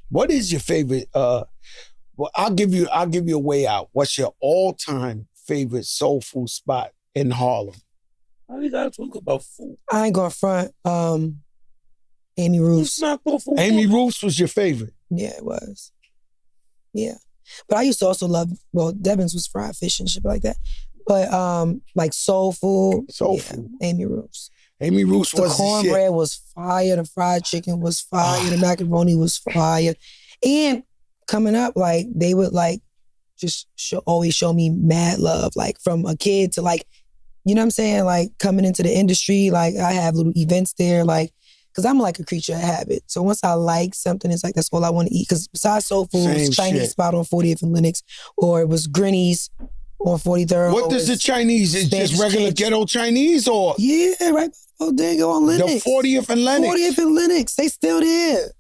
What is your favorite? Well, I'll give you a way out. What's your all-time favorite soul food spot in Harlem? How you gotta talk about food? I ain't going front. Amy Roof's. Amy Roof's was your favorite? Yeah, it was. Yeah. But I used to also love, well, Devon's was fried fish and shit like that. But like soul food. Soul food. Amy Roof's. Amy Roof's was the shit. The cornbread was fire. The fried chicken was fire. The macaroni was fire. And coming up, like, they would like just always show me mad love. Like from a kid to like, you know what I'm saying? Like coming into the industry, like I have little events there, like, cause I'm like a creature of habit. So once I like something, it's like, that's all I want to eat. Cause besides soul food, it was Chinese spot on 40th and Lenox, or it was Grinny's on 43rd. What does the Chinese? Is just regular ghetto Chinese or? Yeah, right. Oh, there you go on Lenox. The 40th and Lenox. 40th and Lenox. They still there.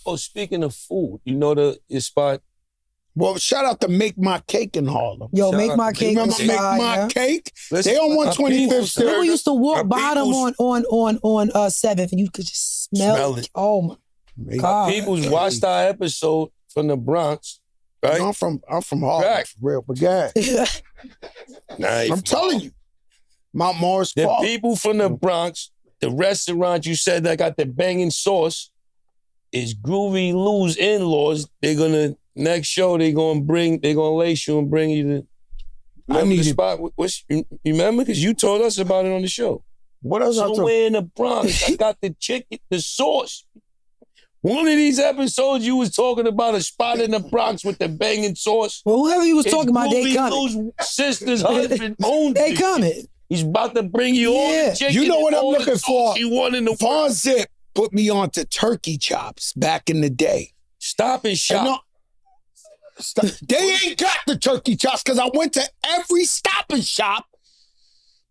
Oh, speaking of food, you know your spot? Well, shout out to Make My Cake in Harlem. Yo, Make My Cake. Remember Make My Cake? They on 125th Street. People used to walk by them on 7th, and you could just smell it. Oh my God. People's watched our episode from the Bronx, right? I'm from Harlem, for real, but God. I'm telling you. Mount Morris The Park. people from the Bronx, the restaurant you said that got the banging sauce is Groovy Lou's in-laws. They're gonna next show. They're gonna lace you and bring you to. I need the spot. You remember? Because you told us about it on the show. What else? Somewhere in the Bronx, I got the chicken, the sauce. One of these episodes, you was talking about a spot in the Bronx with the banging sauce. Well, whoever you was talking about, they coming. Lou's sister's husband owns They it. coming. He's about to bring you all the chicken. You know what I'm looking for? You want in the Von Zip put me on to turkey chops back in the day. Stop and Shop. They ain't got the turkey chops because I went to every Stop and Shop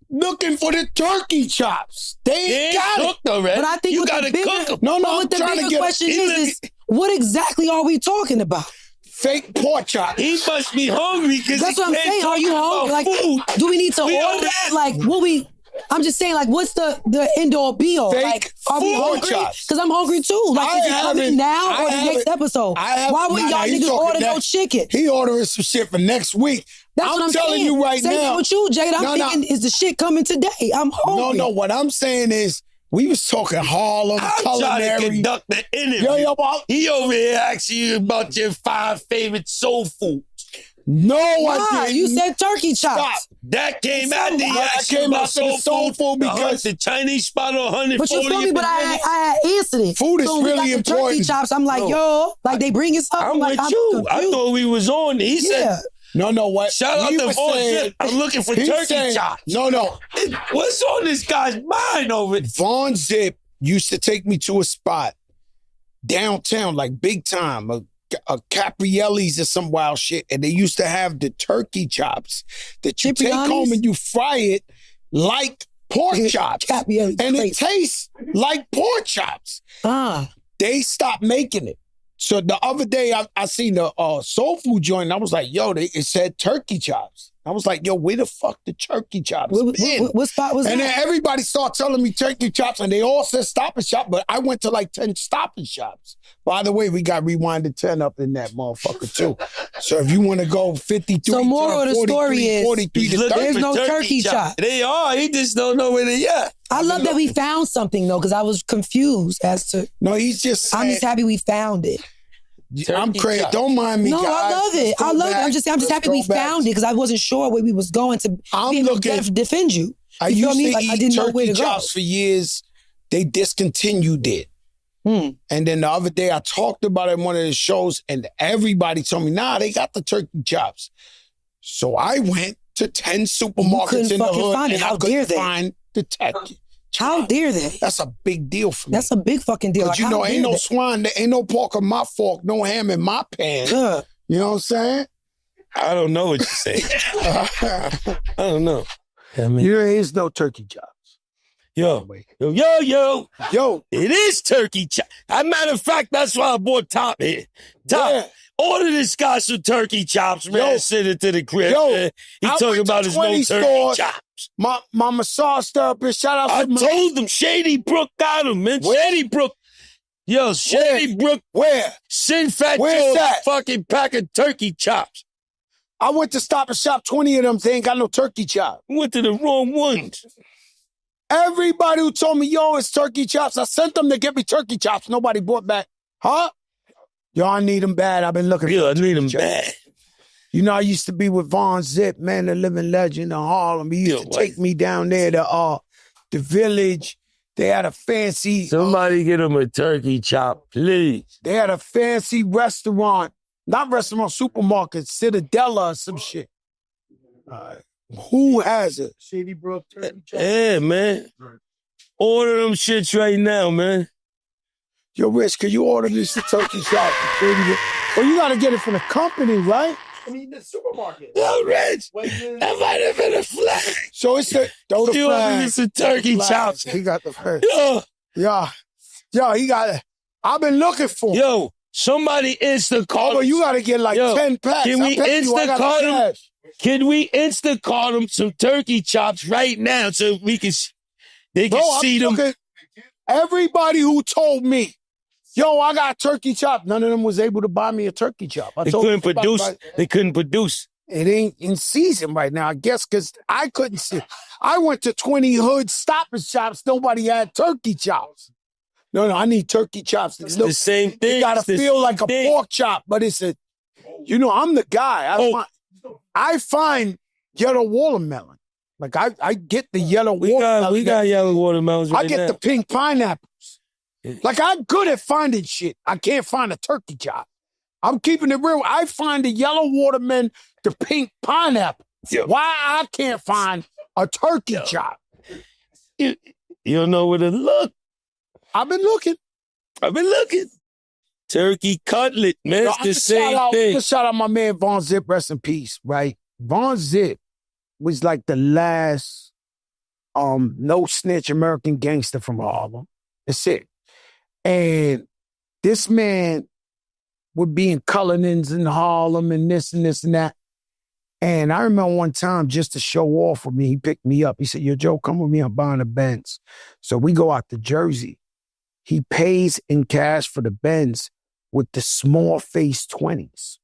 looking for the turkey chops. They ain't got cooked already. But I think you gotta cook them. No, but the bigger question is, what exactly are we talking about? Fake pork chop. He must be hungry because that's what I'm saying. Are you hungry? Like, do we need to order that? Like, I'm just saying, like, what's the end all be all? Like, are we hungry? Because I'm hungry too. Like, is it coming now or the next episode? Why wouldn't y'all niggas order no chicken? He ordering some shit for next week. That's what I'm telling saying. you right Same now. with you, Jade. I'm thinking, is the shit coming today? I'm hungry. No. What I'm saying is, we was talking Harlem, culinary. Trying to conduct the interview. He over here asking you about your 5 favorite soul foods. No, I didn't. You said turkey chops. Stop. That came after you asked came about after the soul food because the Chinese spot on 140. But you feel me? But I had answered it. Food is so really we got the important. Turkey chops. I'm like, yo, like they bring it something. I'm like, with you. Confused. I thought we was on. He said. No, what? Shout out to Von Zip. I'm looking for turkey chops. No. What's on this guy's mind over it? Von Zip used to take me to a spot downtown, like big time, a Caprielli's or some wild shit, and they used to have the turkey chops that you take home and you fry it like pork chops. And it tastes like pork chops. They stopped making it. So the other day, I seen the soul food joint, and I was like, yo, it said turkey chops. I was like, yo, where the fuck the turkey chops been? What spot was that? And then everybody started telling me turkey chops, and they all said Stop and Shop, but I went to like 10 Stop and Shops. By the way, we got Rewinded 10 up in that motherfucker too. So if you want to go 53, so moral of the story is, 43 to 30. There's no turkey chop. They are. He just don't know where they at. I love that we found something though, because I was confused as to. No, he's just saying, I'm just happy we found it. I'm crazy. Don't mind me, no, guys. I love it. I love it. I'm just happy we found it because I wasn't sure where we was going to be able to defend you. I you used feel me? to Like, eat I didn't know where turkey to go. chops for years. They discontinued it. And then the other day I talked about it in one of the shows and everybody told me, nah, they got the turkey chops. So I went to 10 supermarkets in the hood and I couldn't find the turkey. How dare they? That's a big deal for me. That's a big fucking deal. But you know, ain't no swine, there ain't no pork in my fork, no ham in my pan. You know what I'm saying? I don't know what you're saying. I don't know. I mean, there is no turkey chops. Yo, it is turkey chop. As a matter of fact, that's why I bought Top here. Order this guy some turkey chops, man. Send it to the crib. Man. He talking about his no turkey chops. My massage therapist, shout out to I told him Shady Brook got him, man. Shady Brook. Yo, Shady Brook, Where? send Fat Where's Joe a that? fucking pack of turkey chops. I went to Stop and Shop, 20 of them, they ain't got no turkey chop. We went to the wrong ones. Everybody who told me, yo, it's turkey chops, I sent them to get me turkey chops. Nobody brought back. Huh? Yo, I need them bad. I've been looking for Yo, I need them chops. bad. You know, I used to be with Von Zip, man, the living legend of Harlem. He used to take me down there to the Village. They had a fancy... Somebody get him a turkey chop, please. They had a fancy restaurant. Not restaurant, supermarket, Citadella or some shit. Who has it? Shady Brook turkey chop. Yeah, man. Order them shits right now, man. Yo, Rich, can you order this turkey chop? Well, you got to get it from the company, right? I mean, the supermarket. Yo, Rich, Wegmans. that might have been a flag. So it's the... Throw the You flag. ordered some turkey chops. He got the flag. Yo, Yo, he got it. I've been looking for him. yo, somebody Instacart. Oh, but you got to get like 10 packs. Can we I bet you I got Instacart the them? cash. Can we Instacart them some turkey chops right now so we can, they can Bro, see I'm them? looking. Everybody who told me, yo, I got turkey chop, none of them was able to buy me a turkey chop. They couldn't produce. They couldn't produce. It ain't in season right now, I guess, because I couldn't see. I went to 20 hood Stop and Shops. Nobody had turkey chops. No, I need turkey chops. It's the same thing. It gotta It's the feel like same a thing. pork chop, but it's a, you know, I'm the guy. I find yellow watermelon. Like I get the yellow watermelon. We got yellow watermelons right I get now. the pink pineapples. Like I'm good at finding shit. I can't find a turkey chop. I'm keeping it real. I find the yellow watermelon, the pink pineapple. Yo. Why I can't find a turkey chop? You don't know where to look. I've been looking. Turkey cutlet, man. It's the same thing. Let's shout out my man Von Zip, rest in peace, right? Von Zip was like the last no snitch American gangster from Harlem. That's it. And this man would be in Cullinan's in Harlem and this and this and that. And I remember one time, just to show off with me, he picked me up. He said, yo, Joe, come with me. I'm buying a Benz. So we go out to Jersey. He pays in cash for the Benz with the small face 20s.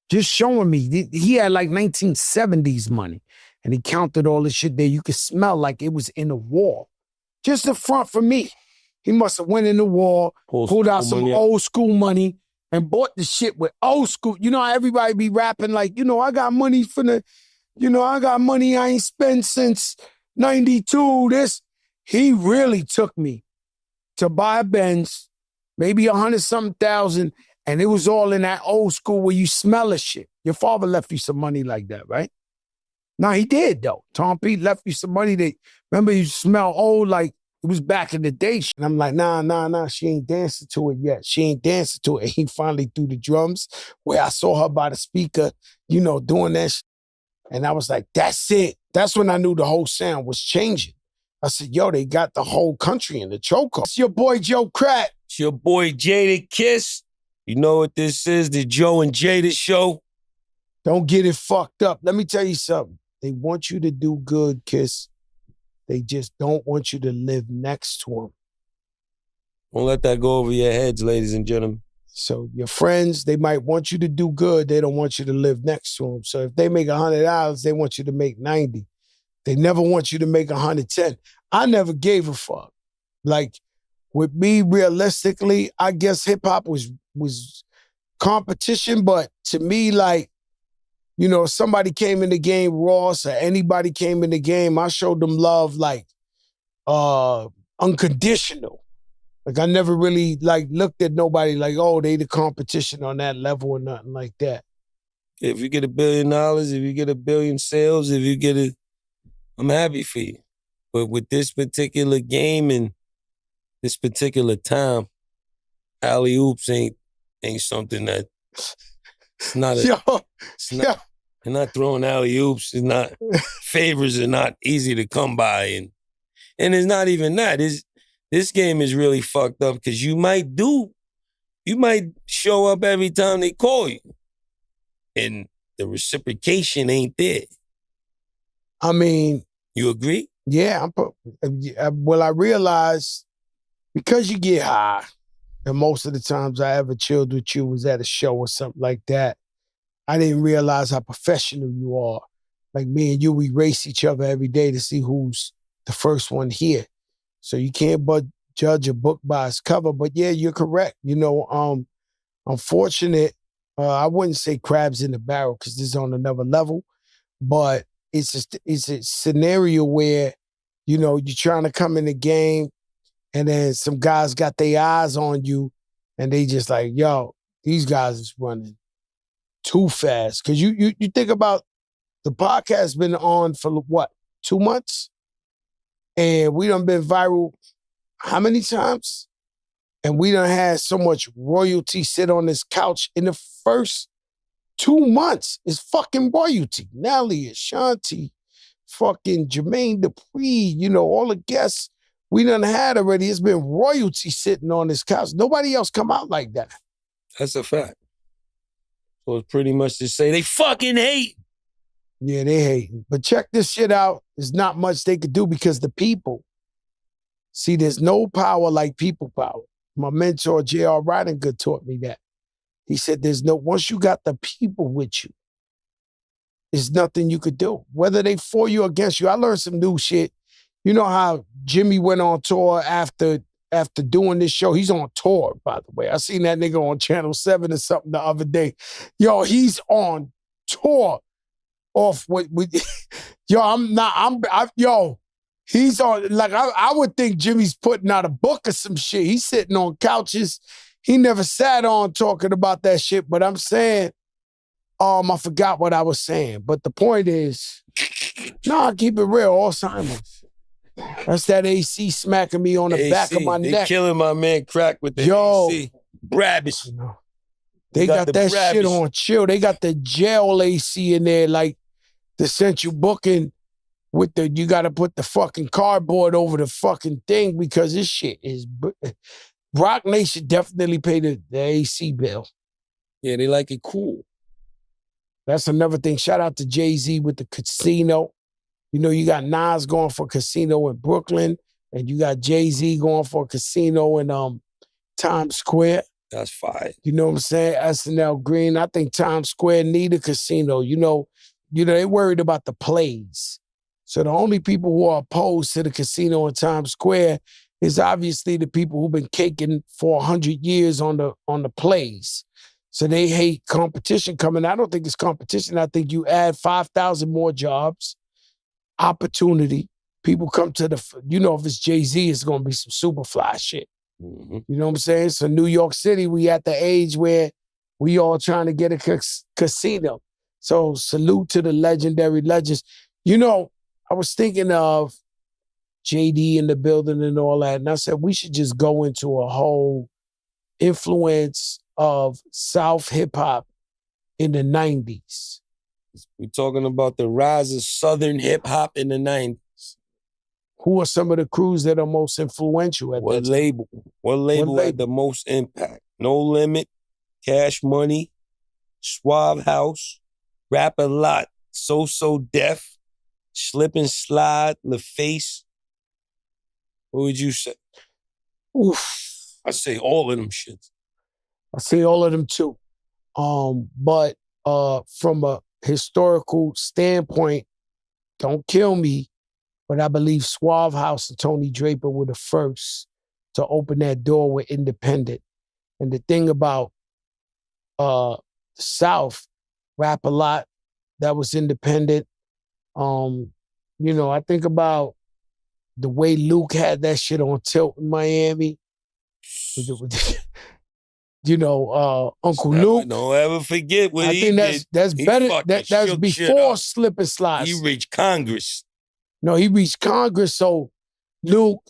Just showing me. He had like 1970s money. And he counted all this shit there. You could smell like it was in the wall. Just the front for me. He must have went in the wall, pulled out some old school money, and bought the shit with old school. You know how everybody be rapping like, you know, I got money for the, you know, I got money I ain't spent since 92. This. He really took me to buy a Benz, maybe 100-something thousand, and it was all in that old school where you smell the shit. Your father left you some money like that, right? No, he did, though. Tom Pete left you some money that, remember, you smell old like it was back in the day. And I'm like, nah, she ain't dancing to it yet. She ain't dancing to it. And he finally threw the drums where I saw her by the speaker, you know, doing that shit. And I was like, that's it. That's when I knew the whole sound was changing. I said, yo, they got the whole country in the chokehold. It's your boy, Joe Crack. It's your boy, Jadakiss. You know what this is, the Joe and Jada show. Don't get it fucked up. Let me tell you something. They want you to do good, Kiss. They just don't want you to live next to them. Don't let that go over your heads, ladies and gentlemen. So your friends, they might want you to do good. They don't want you to live next to them. So if they make $100, they want you to make 90. They never want you to make 110. I never gave a fuck. Like with me, realistically, I guess hip hop was competition, but to me, like, you know, somebody came in the game, Ross, or anybody came in the game, I showed them love like unconditional. Like I never really like looked at nobody like, oh, they the competition on that level or nothing like that. If you get $1 billion, if you get 1 billion sales, if you get it, I'm happy for you. But with this particular game and this particular time, alley-oops ain't something that, it's not a, they're not throwing alley-oops. It's not, favors are not easy to come by. And it's not even that. This game is really fucked up because you might show up every time they call you. And the reciprocation ain't there. I mean, you agree? Yeah. Well, I realized because you get high And most of the times I ever chilled with you was at a show or something like that. I didn't realize how professional you are. Like me and you, we race each other every day to see who's the first one here. So you can't but judge a book by its cover. But yeah, you're correct. Unfortunate. I wouldn't say crabs in the barrel because this is on another level, but it's a scenario where, you're trying to come in the game and then some guys got their eyes on you and they just like, yo, these guys is running too fast. Cause you think about the podcast been on for what, 2 months? And we done been viral how many times? And we done had so much royalty sit on this couch in the first 2 months. It's fucking royalty. Nelly, Ashanti, fucking Jermaine Dupri, all the guests we done had already. It's been royalty sitting on this couch. Nobody else come out like that. That's a fact. So it's pretty much to say they fucking hate. Yeah, they hate. But check this shit out. There's not much they could do because the people. See, there's no power like people power. My mentor, J.R. Ridingood, taught me that. He said, once you got the people with you, there's nothing you could do. Whether they for you or against you. I learned some new shit. You know how Jimmy went on tour after doing this show? He's on tour, by the way. I seen that nigga on Channel 7 or something the other day. Yo, he's on tour off with yo, he's on, like, I would think Jimmy's putting out a book or some shit. He's sitting on couches. He never sat on talking about that shit, but I'm saying, I forgot what I was saying. But the point is, I keep it real, Alzheimer's. That's that AC smacking me on the back of my they neck. Killing my man Crack with the AC. Brabbish. They got that shit on chill. They got the gel AC in there, like the central booking with you got to put the fucking cardboard over the fucking thing because this shit is... Rock Nation definitely pay the AC bill. Yeah, they like it cool. That's another thing. Shout out to Jay-Z with the casino. You got Nas going for casino in Brooklyn, and you got Jay-Z going for a casino in Times Square. That's fire. You know what I'm saying? SNL Green. I think Times Square need a casino. They worried about the plays. So the only people who are opposed to the casino in Times Square is obviously the people who've been caking for 100 years on the plays. So they hate competition coming. I don't think it's competition. I think you add 5,000 more jobs, opportunity. People come to if it's Jay-Z, it's going to be some super fly shit. Mm-hmm. You know what I'm saying? So New York City, we at the age where we all trying to get a casino. So salute to the legendary legends. I was thinking of JD in the building and all that, and I said we should just go into a whole influence of South hip-hop in the 90s. We're talking about the rise of Southern hip-hop in the 90s. Who are some of the crews that are most influential at that time? What label had the most impact? No Limit, Cash Money, Suave House, Rap a Lot, So Def, Slip and Slide, LaFace. What would you say? Oof. I say all of them shits. I say all of them too. But from a historical standpoint, don't kill me, but I believe Suave House and Tony Draper were the first to open that door with independent. And the thing about the South, Rap a Lot, that was independent. I think about the way Luke had that shit on tilt in Miami. Uncle Luke. Don't ever forget what he did. I think that's better. That's before Slip and Slide. He reached Congress. No, he reached Congress. So Luke,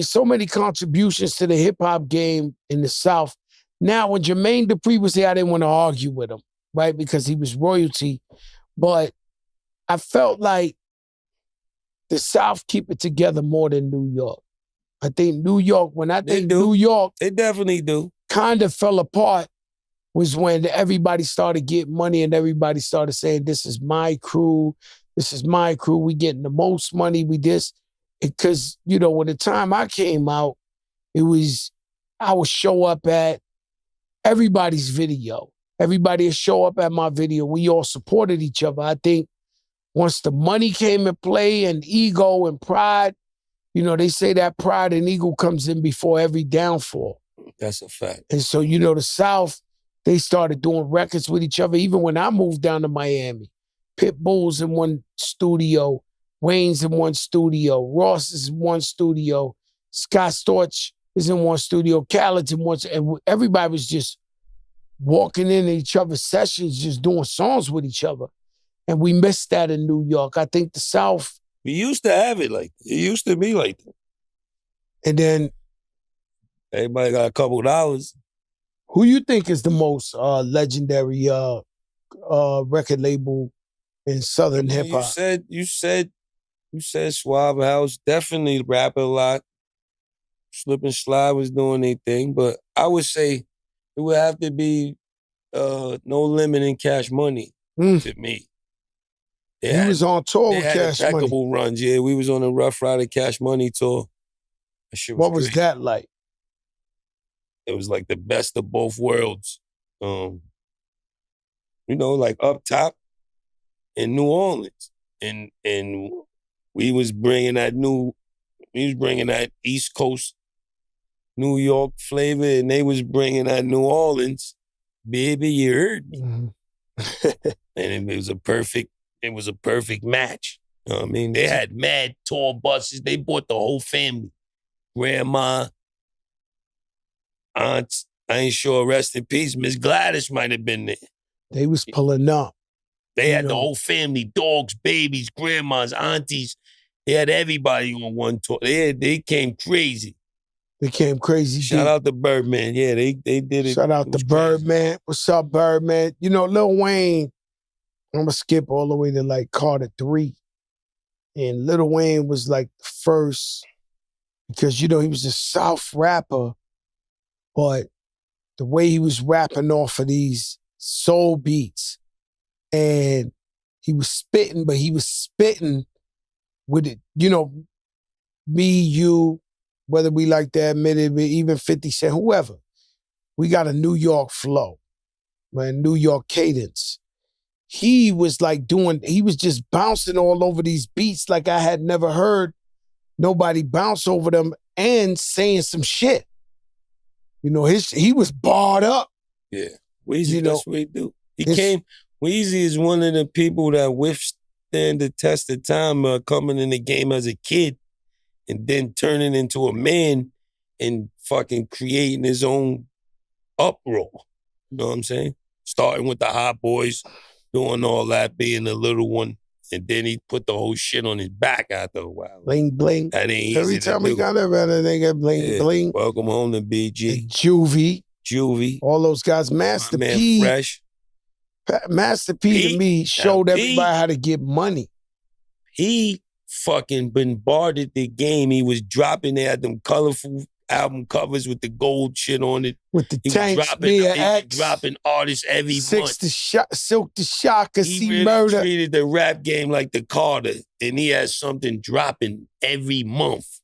so many contributions to the hip hop game in the South. Now, when Jermaine Dupri was here, I didn't want to argue with him, right? Because he was royalty. But I felt like the South keep it together more than New York. I think New York, New York, they definitely do. Kind of fell apart was when everybody started getting money and everybody started saying, this is my crew, we getting the most money, we this. Because, when the time I came out, it was I would show up at everybody's video. Everybody would show up at my video. We all supported each other. I think once the money came in play and ego and pride, you know, they say that pride and ego comes in before every downfall. That's a fact. And so, you know, the South, they started doing records with each other. Even when I moved down to Miami, Pitbull's in one studio, Wayne's in one studio, Ross is in one studio, Scott Storch is in one studio, Khaled's in one, and everybody was just walking into each other's sessions, just doing songs with each other. And we missed that in New York. I think the South. We used to have it like that. It used to be like that. And then everybody got a couple dollars. Who you think is the most legendary record label in Southern hip hop? You said Suave House, definitely rap a lot. Slip and Slide was doing their thing, but I would say it would have to be No Limit and Cash Money to me. He was on tour with Cash Money. Impeccable runs, yeah. We was on a Rough Rider Cash Money tour. That shit was What was great. that like? It was like the best of both worlds. You know, like up top in New Orleans. And we was bringing that East Coast New York flavor, and they was bringing that New Orleans. Baby, you heard me. Mm-hmm. And it was a perfect match. You know what I mean? They had mad tour buses. They brought the whole family. Grandma, aunts, I ain't sure, rest in peace. Miss Gladys might have been there. They was pulling up. They had the whole family, dogs, babies, grandmas, aunties. They had everybody on one tour. They came crazy. They came crazy. Shout out to Birdman. Yeah, they did it. Shout out to Birdman. What's up, Birdman? You know, Lil Wayne, I'm going to skip all the way to like Carter 3. And Lil Wayne was like the first, because, you know, he was a South rapper, but the way he was rapping off of these soul beats, and he was spitting, but he was spitting with it, you know, me, you, whether we like to admit it, even 50 Cent, whoever, we got a New York flow, man, New York cadence. He was like he was just bouncing all over these beats like I had never heard nobody bounce over them and saying some shit. You know, he was barred up. Yeah, Weezy, that's what he do. Weezy is one of the people that withstand the test of time, coming in the game as a kid and then turning into a man and fucking creating his own uproar. You know what I'm saying? Starting with the Hot Boys, doing all that, being the little one, and then he put the whole shit on his back after a while. Bling, bling. That ain't Every easy to time we do. got that better, they get bling, Yeah. bling. Welcome home to BG. And Juvie. All those guys. Master My man P. Fresh. Master P to me showed everybody how to get money. He fucking bombarded the game. He was dropping, they had them colorful album covers with the gold shit on it. With the he tanks, was Mia X, dropping artists every month. Silk the Shocker, He C really Murder. treated the rap game like the Carter, and he had something dropping every month.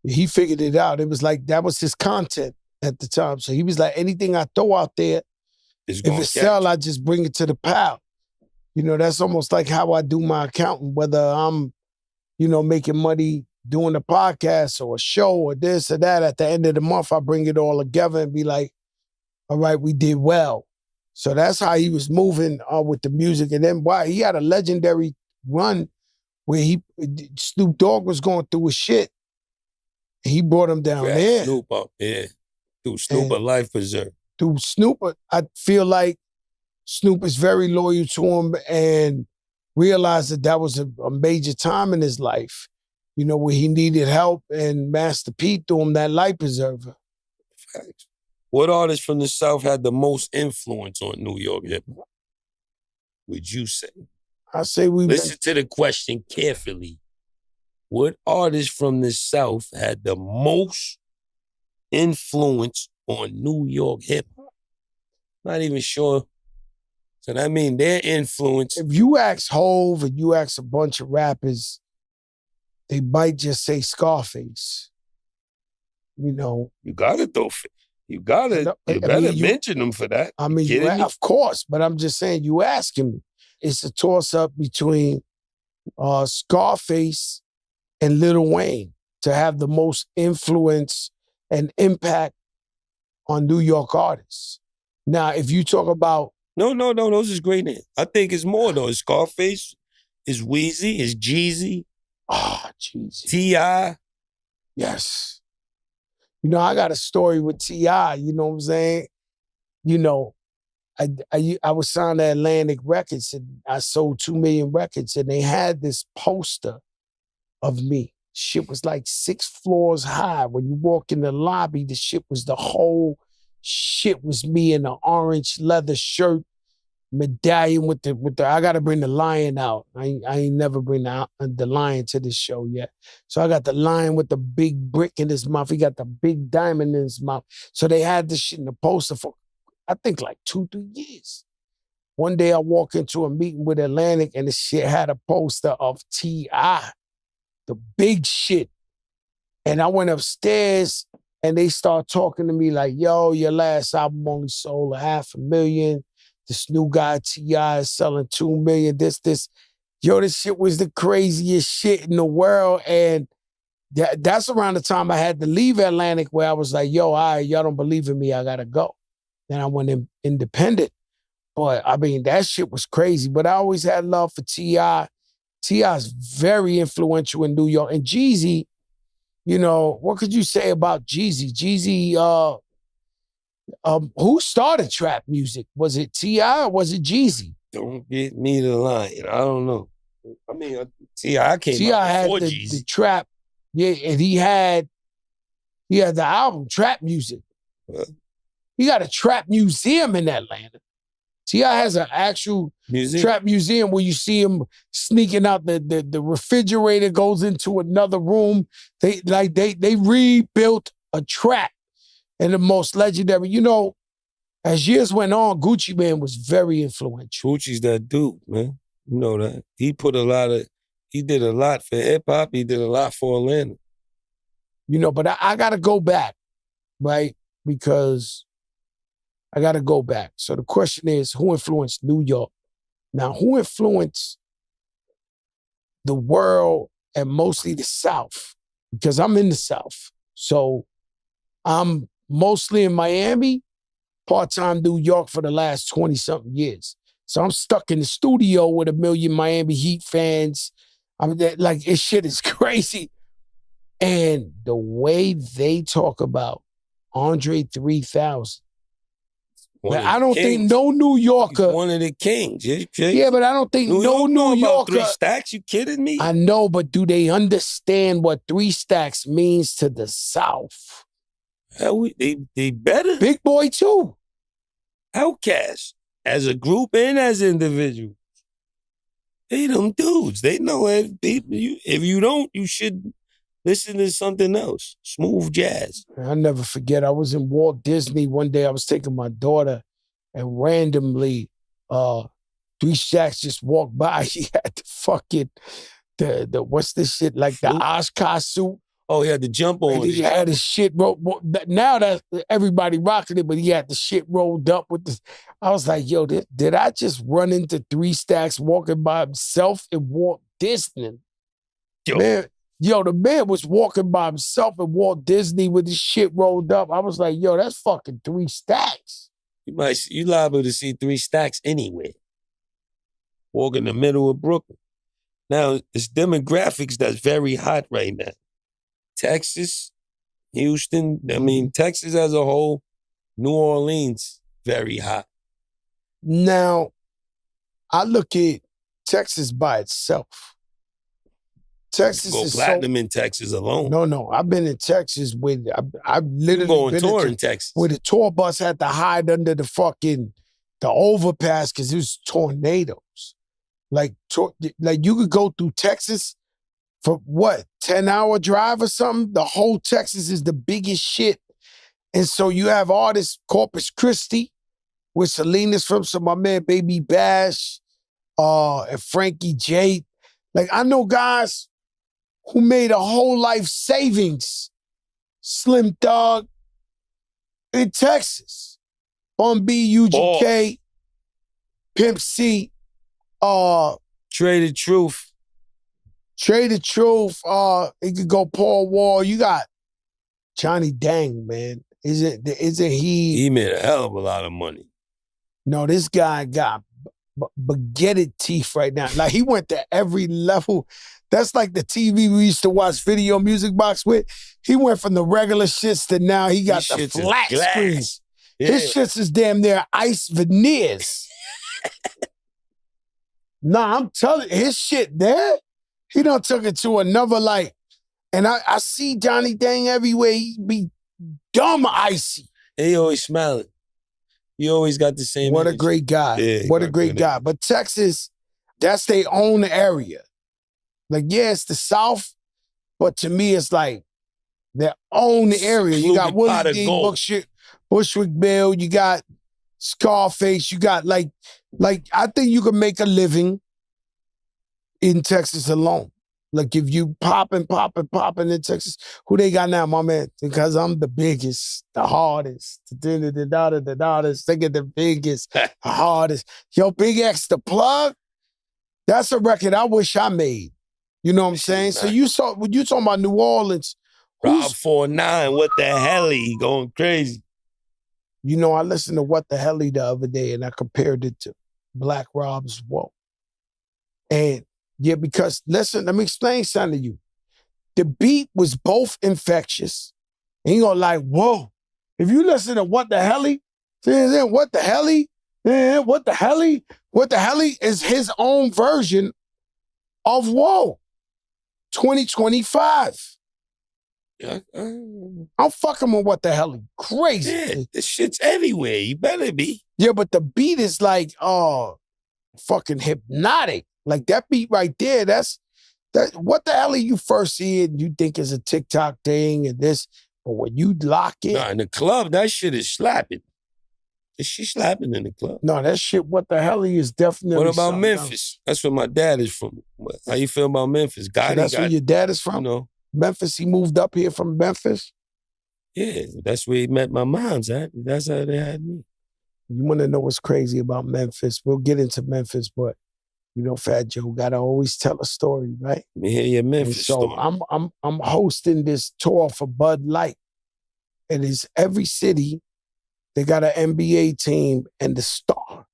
He figured it out. It was like, that was his content at the time. So he was like, anything I throw out there, if it sell, I just bring it to the pal. You know, that's almost like how I do my accounting, whether I'm, you know, making money doing a podcast or a show or this or that. At the end of the month, I bring it all together and be like, all right, we did well. So that's how he was moving with the music. And then he had a legendary run where Snoop Dogg was going through his shit. And he brought him down there. Snoop up, yeah. Dude, Snoop a life preserver. Dude, Snoop, I feel like Snoop is very loyal to him and realized that was a major time in his life, you know, where he needed help, and Master P threw him that life preserver. Facts. What artist from the South had the most influence on New York hip hop, would you say? I say Listen to the question carefully. What artist from the South had the most influence on New York hip hop? Not even sure. So that mean their influence. If you ask Hove and you ask a bunch of rappers, they might just say Scarface. You know, You gotta throw. You gotta. You better mention them for that. I mean, of course, but I'm just saying, you asking me. It's a toss-up between Scarface and Lil Wayne to have the most influence and impact on New York artists. Now, if you talk about... No, those is great names. I think it's more though. It's Scarface, it's Weezy, it's Jeezy. Jeezy. T.I. Yes. You know, I got a story with T.I., you know what I'm saying? You know, I was signed to Atlantic Records and I sold 2 million records and they had this poster of me. Shit was like 6 floors high. When you walk in the lobby, the shit was the whole shit was me in an orange leather shirt, medallion with the I gotta bring the lion out. I ain't never bring the lion to this show yet. So I got the lion with the big brick in his mouth. He got the big diamond in his mouth. So they had this shit in the poster for, I think, like 2-3 years. One day I walk into a meeting with Atlantic and the shit had a poster of T.I., the big shit. And I went upstairs and they start talking to me like, yo, your last album only sold 500,000. This new guy, T.I., is selling 2 million, this. Yo, this shit was the craziest shit in the world. And that's around the time I had to leave Atlantic where I was like, yo, all right, y'all don't believe in me, I gotta go. Then I went independent. But I mean, that shit was crazy. But I always had love for T.I. T.I.'s very influential in New York. And Jeezy, you know, what could you say about Jeezy? Jeezy, who started trap music? Was it T.I. or was it Jeezy? Don't get me the line. I don't know. I mean, T.I. came out before Jeezy. The trap, yeah, and he had the album Trap Music. He got a trap museum in Atlanta. T.I. has an actual trap museum where you see him sneaking out the refrigerator, goes into another room. They rebuilt a trap. And the most legendary, you know, as years went on, Gucci Mane was very influential. Gucci's that dude, man. You know that. He did a lot for hip-hop. He did a lot for Atlanta. You know, but I got to go back, right? Because I got to go back. So the question is, who influenced New York? Now, who influenced the world and mostly the South? Because I'm in the South. So I'm mostly in Miami, part-time New York for the last 20-something years. So I'm stuck in the studio with 1 million Miami Heat fans. Like, this shit is crazy. And the way they talk about Andre 3000, I don't think no New Yorker... He's one of the kings. Yeah, but I don't think no New Yorker... 3 Stacks? You kidding me? I know, but do they understand what 3 Stacks means to the South? Hell, they better. Big Boy too. Outkast, as a group and as individuals. They them dudes. They know it. If you don't, you should listen to something else. Smooth jazz. I'll never forget, I was in Walt Disney one day. I was taking my daughter and randomly 3 Stacks just walked by. He had the fucking, the what's this shit, like the Oshkosh suit. Oh, he had the jump on. He had his shit rolled. Now that everybody rocking it, but he had the shit rolled up with this. I was like, yo, did I just run into 3 Stacks walking by himself in Walt Disney? Man, the man was walking by himself in Walt Disney with his shit rolled up. I was like, yo, that's fucking 3 Stacks. You liable to see 3 Stacks anywhere. Walk in the middle of Brooklyn. Now, it's demographics that's very hot right now. Texas, Houston, I mean, Texas as a whole, New Orleans, very hot. Now, I look at Texas by itself. Texas go is platinum in Texas alone. No. I've been in Texas with, I've literally going been tour in Texas. Where the tour bus had to hide under the overpass because it was tornadoes. Like you could go through Texas for what, 10-hour drive or something? The whole Texas is the biggest shit. And so you have artists, Corpus Christi, with Selena's from, so my man Baby Bash, and Frankie J. Like, I know guys who made a whole life savings Slim Thug in Texas. Bun B, UGK, Pimp C, Trey the Truth. Trey the Truth, it could go Paul Wall. You got Johnny Dang, man. Isn't he? He made a hell of a lot of money. No, this guy got baguette teeth right now. Like he went to every level. That's like the TV we used to watch Video Music Box with. He went from the regular shits to now he got the These shits is flat glass. screens. Yeah. His shits is damn near ice veneers. Nah, I'm telling you, his shit there, he done took it to another like, and I see Johnny Dang everywhere. He be dumb icy. And he always smiling. He always got the same What a energy. great guy. Yeah, What a got great good guy. energy. But Texas, that's their own area. Like, yeah, it's the South, but to me, it's like their own area. You got Secluded pot Willie of D, gold. Bushwick Bill, you got Scarface, you got like I think you can make a living in Texas alone. Like if you popping in Texas, who they got now, my man? Because I'm the biggest, the hardest, they get the biggest, the hardest. Yo, Big X, the plug, that's a record I wish I made. You know what I'm saying? So when you talking about New Orleans, Rob 49, what the hell? He going crazy. you know, I listened to What the Helly the other day and I compared it to Black Rob's Whoa. And yeah, because listen, let me explain something to you. The beat was both infectious. And you gonna like, whoa. If you listen to What the Helly, What the Helly, What the Helly, What the Helly is his own version of Whoa. 2025. Yeah, I'm fucking with What the Helly. Crazy. yeah, this shit's everywhere. You better be. Yeah, but the beat is like, fucking hypnotic. Like that beat right there, that. What the hell are you first see it and you think is a TikTok thing and this, but when you lock in. Nah, in the club, that shit is slapping. She's slapping in the club. No, that shit, What the hell is definitely. What about something Memphis? else. That's where my dad is from. How you feel about Memphis? So Gotti that's got, where your dad is from? you know, Memphis, he moved up here from Memphis? yeah, that's where he met my moms at. That's how they had me. You want to know what's crazy about Memphis? We'll get into Memphis, but you know, Fat Joe gotta always tell a story, right? Let me hear your And Memphis so story. I'm hosting this tour for Bud Light. And it's every city, they got an NBA team and the star.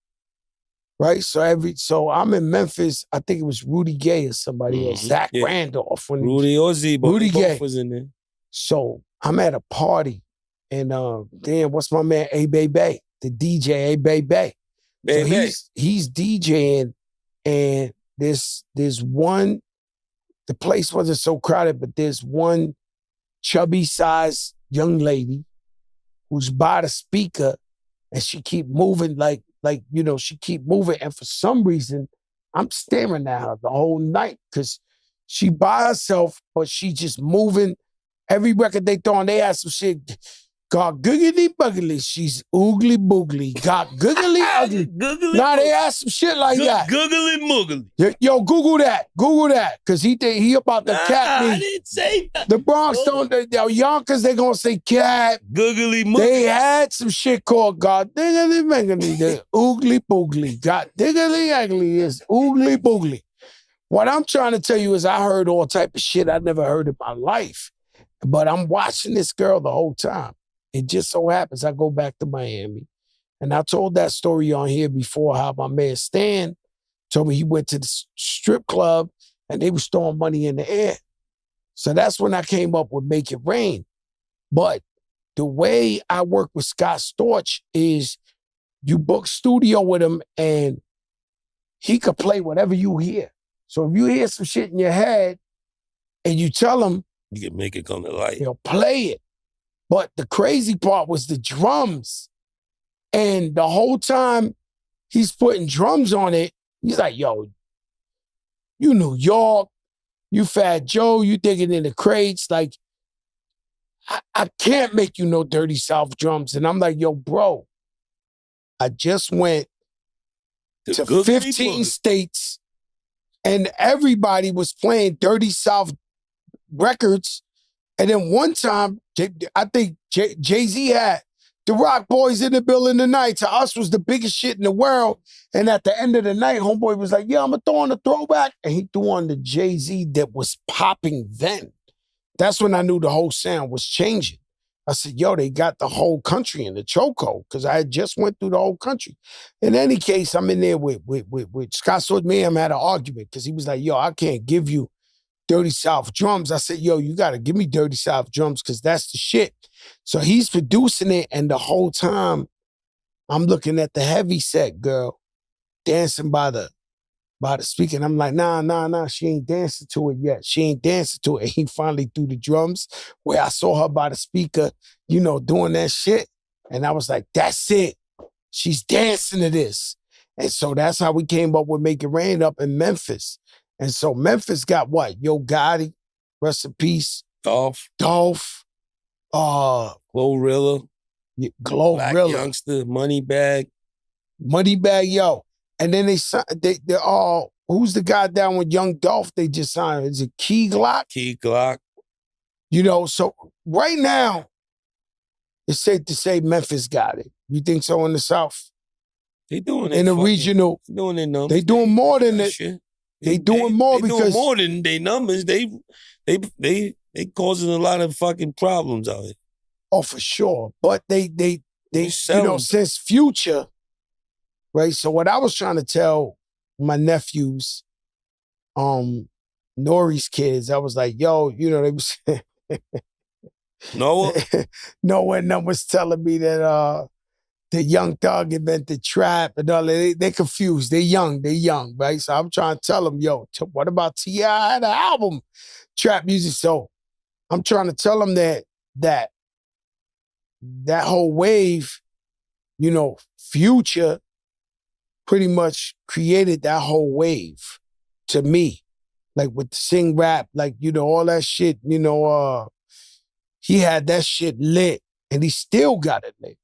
Right? So I'm in Memphis. I think it was Rudy Gay or somebody else. Zach Yeah. Randolph. When Rudy or Z-Bo, Rudy both Gay. was in there. So I'm at a party and damn, what's my man? A-Bay, the DJ, A-Bay. So Bay. he's DJing and there's one, the place wasn't so crowded, but there's one chubby sized young lady who's by the speaker and she keep moving like, you know, she keep moving. And for some reason, I'm staring at her the whole night because she by herself, but she just moving. Every record they throw on, they had some shit. Got googly buggly, she's oogly boogly. Got googly ugly. Googly. Nah, they had some shit like that. Googly moogly. Yo, Google that. Cause he about to cat I me. didn't say that. The Bronx don't, Yonkers, they gonna say cat. Googly moogly. They had some shit called God diggly mangly, the oogly boogly. God diggly ugly is oogly boogly. What I'm trying to tell you is I heard all type of shit I never heard in my life. But I'm watching this girl the whole time. It just so happens I go back to Miami. And I told that story on here before how my man Stan told me he went to the strip club and they was throwing money in the air. So that's when I came up with Make It Rain. But the way I work with Scott Storch is you book studio with him and he could play whatever you hear. So if you hear some shit in your head and you tell him, You can make it come to life. he'll play it. But the crazy part was the drums. And the whole time he's putting drums on it, he's like, yo, you New York, you Fat Joe, you digging in the crates. Like, I can't make you no Dirty South drums. And I'm like, yo, bro, I just went to 15 states and everybody was playing Dirty South records And then one time, I think Jay-Z had the Rock Boys in the building tonight. To us was the biggest shit in the world. And at the end of the night, homeboy was like, yeah, I'm going to throw on a throwback. And he threw on the Jay-Z that was popping then. That's when I knew the whole sound was changing. I said, yo, they got the whole country in the chokehold because I had just went through the whole country. In any case, I'm in there with Scott Sword. Me and him had an argument because he was like, yo, I can't give you Dirty South drums. I said, yo, you got to give me Dirty South drums because that's the shit. So he's producing it, and the whole time I'm looking at the heavy set girl dancing by the speaker. And I'm like, nah, she ain't dancing to it yet. She ain't dancing to it. And he finally threw the drums where I saw her by the speaker, doing that shit. And I was like, that's it. She's dancing to this. And so that's how we came up with Make It Rain up in Memphis. And so Memphis got what? Yo Gotti, rest in peace. Dolph, Glorilla, Black Youngster, Moneybag, yo. And then they all, who's the guy down with Young Dolph they just signed? Is it Key Glock? Key Glock. So right now, it's safe to say Memphis got it. You think so in the South? They doing it. In the regional. Doing their numbers. They doing more than it. They doing more because. Doing more than their numbers. They causing a lot of fucking problems out here. Oh, for sure. But they since Future, right? So what I was trying to tell my nephews, Nori's kids, I was like, yo, they was Noah and them was telling me that the Young Thug invented trap and all that. They confused. They young, right? So I'm trying to tell them, yo, what about T.I. had an album, trap music? So I'm trying to tell them that whole wave, Future pretty much created that whole wave to me. Like with the sing rap, like, all that shit, he had that shit lit and he still got it lit.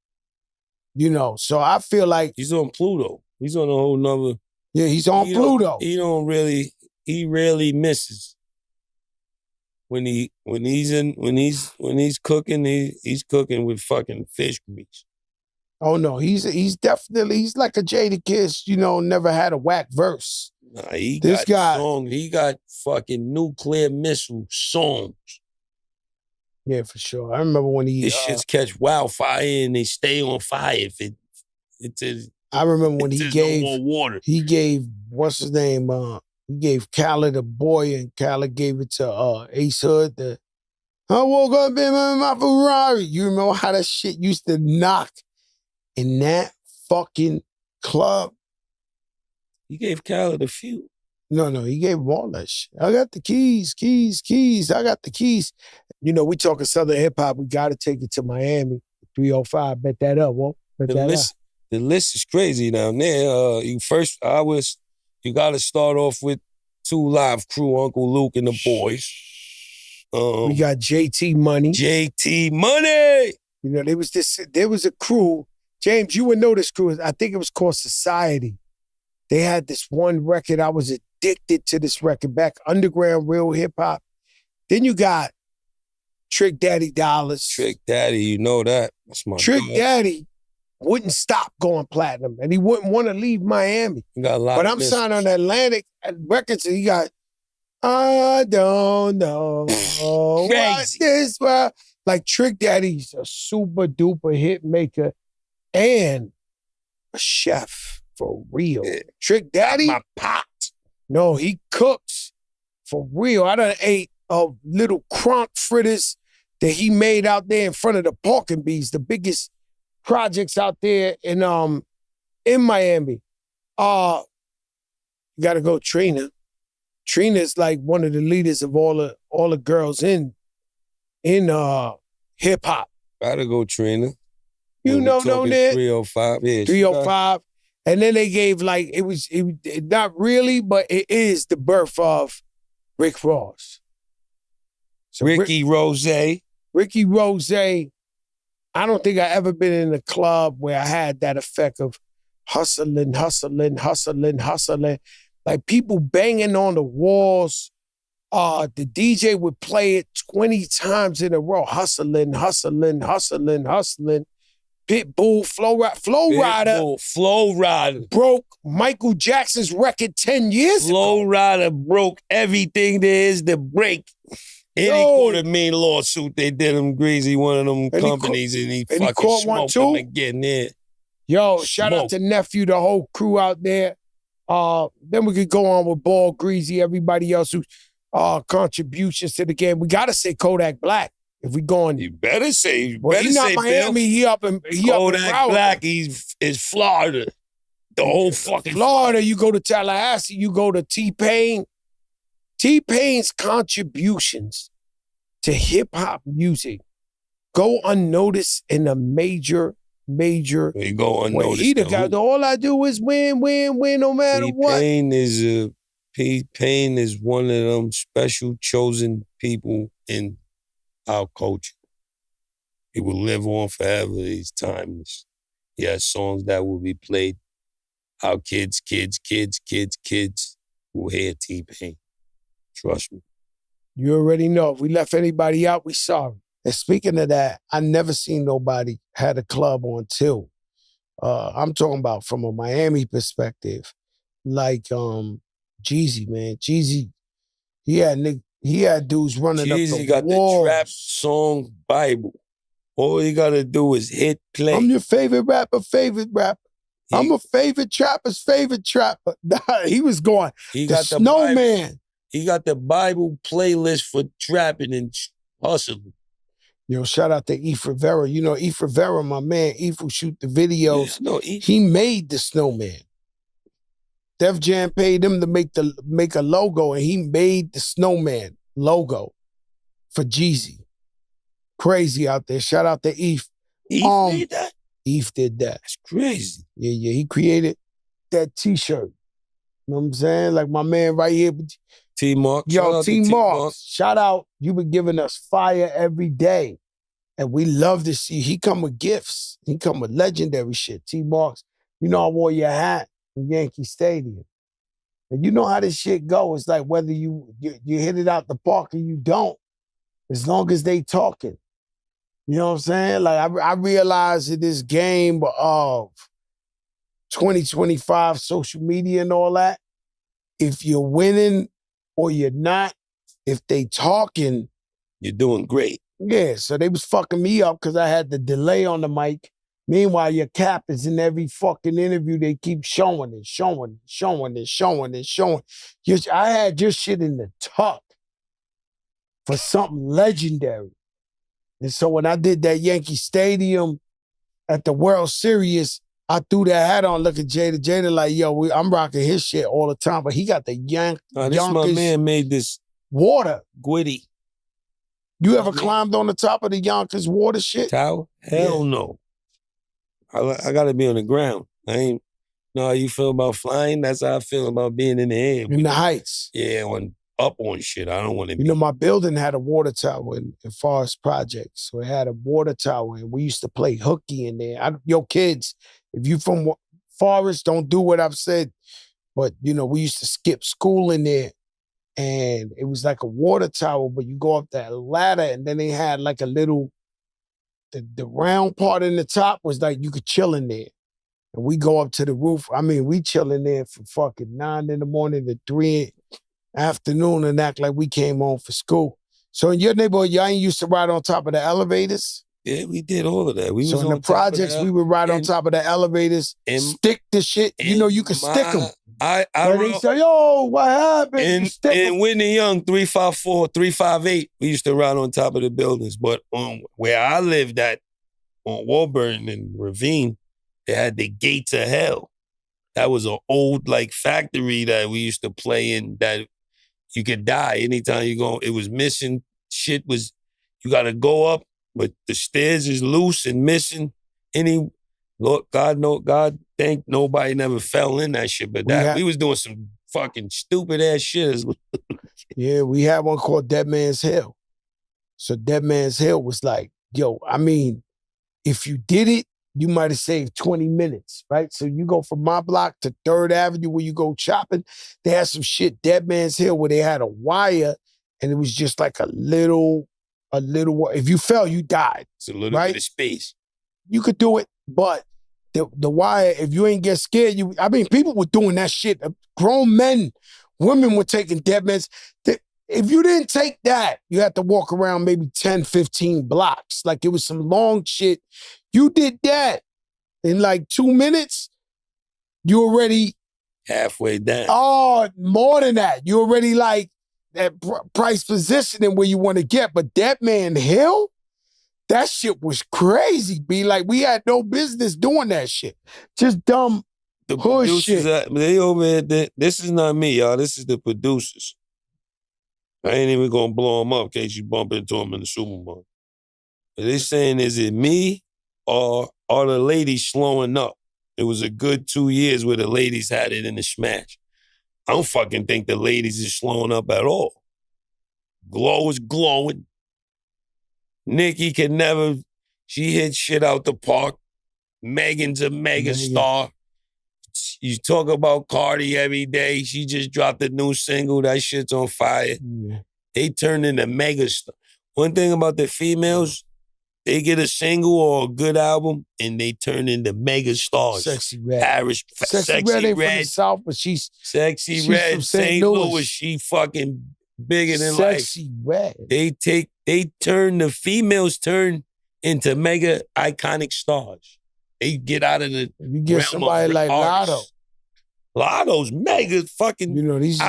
So I feel like he's on Pluto. He's on a whole nother. Yeah, he's on Pluto. He rarely misses. When he's cooking, he's cooking with fucking fish grease. Oh no, he's like a Jadakiss, never had a whack verse. Nah, he got fucking nuclear missile songs. Yeah, for sure. I remember when his shits catch wildfire and they stay on fire if I remember when he gave no more water. He gave what's his name? He gave Khaled a boy, and Khaled gave it to Ace Hood. I woke up in my Ferrari. You remember how that shit used to knock in that fucking club? He gave Khaled a few. No, he gave him all that shit. I got the keys. I got the keys. We talking Southern hip hop. We got to take it to Miami. 305. Bet that up, Walt. The list is crazy down there. You got to start off with 2 Live Crew, Uncle Luke and the boys. We got JT Money. There was a crew. James, you would know this crew. I think it was called Society. They had this one record. I was addicted to this record back. Underground, real hip hop. Then you got Trick Daddy Dollars. Trick Daddy, you know that. That's my Trick Daddy wouldn't stop going platinum, and he wouldn't want to leave Miami. But I'm signed on Atlantic Records, and he got, I don't know what this world. Like Trick Daddy's a super duper hit maker and a chef for real. Yeah. Trick Daddy, my pot. No, he cooks for real. I done ate little cronk fritters that he made out there in front of the Pork Bees, the biggest projects out there in Miami. You gotta go Trina. Trina's like one of the leaders of all the girls in hip hop. Gotta go Trina. You know that 305. Yeah, 305. And then they gave it not really, but it is the birth of Rick Ross. So Ricky Rose. Ricky Rose, I don't think I ever been in a club where I had that effect of hustling. Like people banging on the walls the DJ would play it 20 times in a row, hustling. Pitbull, Flow Rider broke Michael Jackson's record 10 years ago. Flow Rider broke everything there is to break. And he caught a mean lawsuit. They did him greasy, one of them companies, and he fucking caught one smoked too? him again there. Yo, shout out to Nephew, the whole crew out there. Then we could go on with Ball, Greasy, everybody else who's contributions to the game. We gotta say Kodak Black. If we going, you better say. He's not Miami. He up in Kodak Black. Is Florida. The whole fucking Florida. You go to Tallahassee. You go to T-Pain. T-Pain's contributions to hip hop music go unnoticed in a major. They go unnoticed. He the guy. All I do is win, no matter what. T-Pain is one of them special chosen people in our culture. He will live on forever. He's timeless. He has songs that will be played. Our kids will hear T-Pain. Trust me. You already know. If we left anybody out, we sorry. And speaking of that, I never seen nobody had a club on Till. I'm talking about from a Miami perspective. Like Jeezy, man. Jeezy, he had dudes running up the Jeezy got walls. the trap song Bible. All you gotta do is hit play. I'm your favorite rapper. I'm a favorite trapper's favorite trapper. He was going. He the got the Snowman. Bible, he got the Bible playlist for trapping and hustling. Yo, shout out to Eve Rivera. You know, Eve Rivera, my man, Eve who shoot the videos. Yeah, he made the Snowman. Def Jam paid him to make a logo, and he made the Snowman logo for Jeezy. Crazy out there. Shout out to Eve. Eve made that? Eve did that. That's crazy. Yeah. He created that T-shirt. You know what I'm saying? Like my man right here. T-Mark. Yo, T-Mark. Shout out. You been giving us fire every day. And we love to see. He come with gifts. He come with legendary shit. T-Marks. You know I wore your hat in Yankee Stadium. And you know how this shit go. It's like whether you hit it out the park or you don't. As long as they talking. You know what I'm saying? Like I realize in this game of 2025 social media and all that, if you're winning or you're not, if they talking, you're doing great. Yeah, so they was fucking me up because I had the delay on the mic. Meanwhile, your cap is in every fucking interview. They keep showing it. I had your shit in the tuck for something legendary. And so when I did that Yankee Stadium at the World Series, I threw that hat on, look at Jada like, yo, I'm rocking his shit all the time, but he got the this Yonkers my man made this water. Gwitty. You ever climbed on the top of the Yonkers water shit? Tower? Hell no. I gotta be on the ground. I ain't know how you feel about flying. That's how I feel about being in the air. In the heights. Yeah, up on shit. I don't want to be. You know, my building had a water tower in Forest Projects. So it had a water tower, and we used to play hooky in there. Yo, kids, if you from Forest, don't do what I've said. But, you know, we used to skip school in there. And it was like a water tower, but you go up that ladder, and then they had like a little, the round part in the top was like you could chill in there. And we go up to the roof. I mean, we chill in there from fucking 9 in the morning to 3 afternoon and act like we came home for school. So in your neighborhood, y'all ain't used to ride on top of the elevators? Yeah, we did all of that. So in the projects, we would ride on top of the elevators, stick the shit. You know, you could stick them. They say, yo, what happened? And Whitney Young, 354, 358, we used to ride on top of the buildings. But where I lived at, on Woburn and Ravine, they had the Gates of Hell. That was an old like factory that we used to play in that you could die anytime you go. It was missing. Shit was, you got to go up, but the stairs is loose and missing. God thank nobody never fell in that shit. But we was doing some fucking stupid ass shit. Yeah, we had one called Dead Man's Hill. So Dead Man's Hill was like, yo, I mean, if you did it, you might have saved 20 minutes, right? So you go from my block to 3rd Avenue where you go shopping. They had some shit, Dead Man's Hill, where they had a wire and it was just like a little. If you fell, you died. It's a little right? bit of space. You could do it, but the wire, if you ain't get scared, people were doing that shit. Grown men, women were taking dead men. If you didn't take that, you had to walk around maybe 10, 15 blocks. Like it was some long shit. You did that in like 2 minutes, you already halfway down. Oh, more than that. You already like that price positioning where you want to get. But that man Hill, that shit was crazy. Be like, we had no business doing that shit. Just dumb The hood producers, shit. they over there. This is not me, y'all. This is the producers. I ain't even gonna blow them up in case you bump into them in the supermarket. But they saying, is it me or are the ladies slowing up? It was a good 2 years where the ladies had it in the smash. I don't fucking think the ladies is slowing up at all. Glow is glowing. Nikki can never, she hit shit out the park. Megan's a mega star. You talk about Cardi every day. She just dropped a new single. That shit's on fire. Yeah. They turn into mega stars. One thing about the females, they get a single or a good album and they turn into mega stars. Sexy Red. Paris, Sexy Red ain't from the South, but she's Sexy she's Red, from St. St. Louis. Louis. She fucking bigger than life. Sexy Red. The females turn into mega iconic stars. They get out of the You get realm somebody of like Lotto. artists. Lotto's mega fucking. You know, these.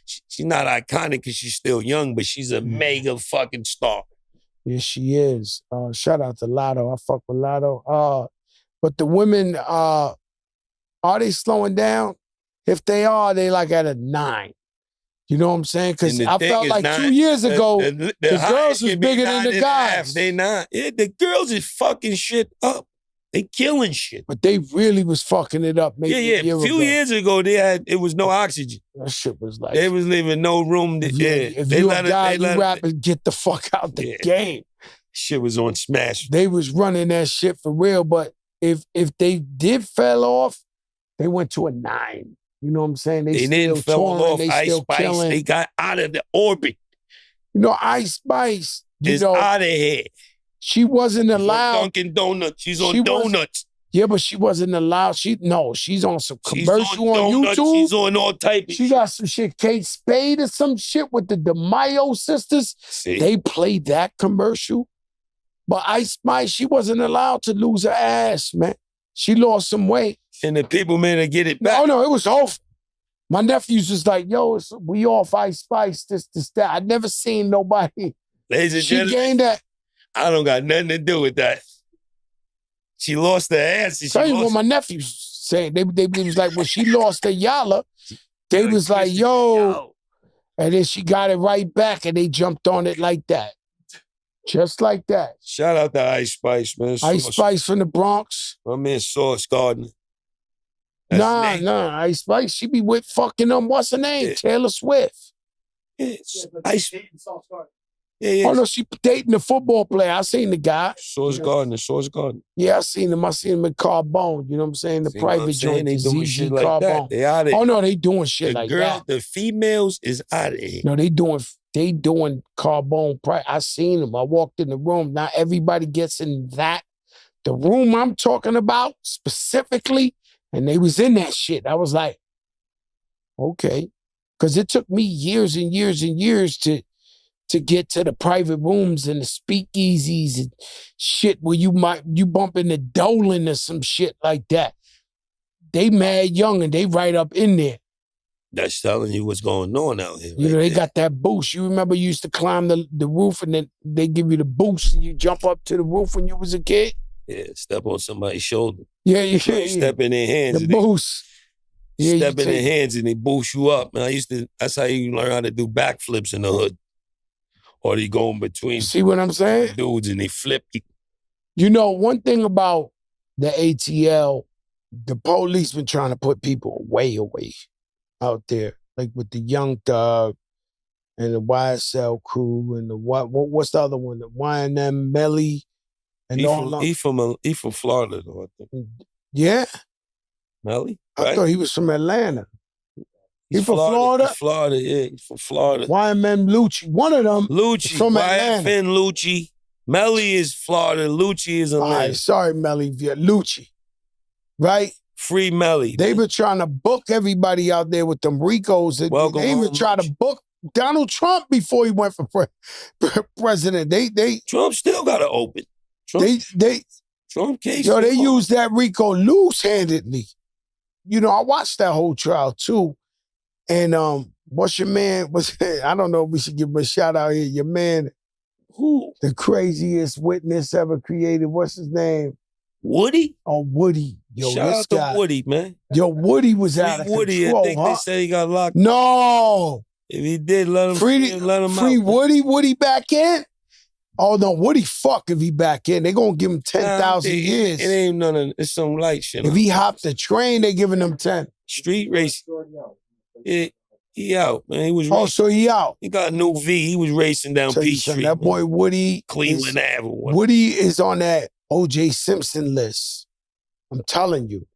She's not iconic because she's still young, but she's a mega fucking star. Yes, she is. Shout out to Lotto. I fuck with Lotto. But the women, are they slowing down? If they are, they like at a 9. You know what I'm saying? Because I felt like 2 years ago, the girls was bigger than the guys. They not. Yeah, the girls is fucking shit up. They killing shit. But they really was fucking it up maybe a year A few ago. years ago, it was no oxygen. That shit was like... They was leaving no room to... If you a guy, you rapping, get the fuck out the game. Shit was on smash. They was running that shit for real, but if they did fell off, they went to a 9. You know what I'm saying? They didn't still fall touring, off. they Ice still Spice, killing. they got out of the orbit. You know, Ice Spice, Is out of here. She wasn't She's allowed. on Dunkin' Donuts. She's on donuts. Yeah, but she wasn't allowed. She's on some commercial on donuts. YouTube. She's on all type of She got some shit, Kate Spade or some shit with the DeMaio sisters. See? They played that commercial. But Ice Spice, she wasn't allowed to lose her ass, man. She lost some weight. And the people made her get it back. Oh, no, it was awful. My nephews was like, yo, we off Ice Spice, this, that. I'd never seen nobody. Ladies and She gentlemen, gained that. I don't got nothing to do with that. She lost her ass. Tell you what my nephews saying. They was like, when she lost her Yala, they was like, yo. And then she got it right back and they jumped on it like that. Just like that. Shout out to Ice Spice, man. Ice Spice from the Bronx. My man Sauce Gardner. Nah. Ice Spice, she be with fucking what's her name? Yeah. Taylor Swift. Ice. Oh no, she dating the football player. I seen the guy. Sauce Gardner. Yeah, I seen him in Carbone. You know what I'm saying? The private joint. They doing ZZ shit like Carbone. that. They out of here. Oh no, they doing shit like that. The females is out of here. No, they doing Carbone. I seen them. I walked in the room. Not everybody gets in that. The room I'm talking about specifically, and they was in that shit. I was like, okay. Because it took me years and years and years to get to the private rooms and the speakeasies and shit where you bump into Dolan or some shit like that. They mad young and they right up in there. That's telling you what's going on out here. You know, they got that boost. You remember you used to climb the roof and then they give you the boost and you jump up to the roof when you was a kid? Yeah, step on somebody's shoulder. Yeah. Step in their hands. The boost. Yeah, step in their hands and they boost you up. Man, that's how you learn how to do backflips in the hood. Or they go in between. See what I'm saying? Dudes and they flip you. You know, one thing about the ATL, the police been trying to put people way away out there. Like with the Young Thug and the YSL crew and the what's the other one? The YNM Melly and he from Florida though, I think. Yeah? Melly? I thought he was from Atlanta. He from Florida? He's Florida, yeah. He's from Florida. YMN Lucci. One of them Lucci. from Atlanta. YFN Lucci. Melly is Florida. Lucci is Atlanta. All right, sorry, Melly. Lucci. Right? Free Melly. They been trying to book everybody out there with them Ricos. Welcome they even home, tried to book Donald Trump before he went for president. They Trump still got to open. Trump case. They used that Rico loose-handedly. You know, I watched that whole trial too. And what's your man? I don't know if we should give him a shout out here. Your man, who? The craziest witness ever created. What's his name? Woody? Oh, Woody. Yo, shout this out to guy. Woody, man. Yo, Woody was out of Woody, control. I think they said he got locked. No. If he did, let him free out. Woody back in? Oh, no, Woody fuck if he back in. They gonna give him 10,000 years. It ain't none of, it's some light shit. If he hopped the train, they giving him 10. Street race. He out, man. He was racing. So he out. He got a new V. He was racing down P Street. That boy Woody. Cleveland Avenue. Woody is on that O.J. Simpson list. I'm telling you.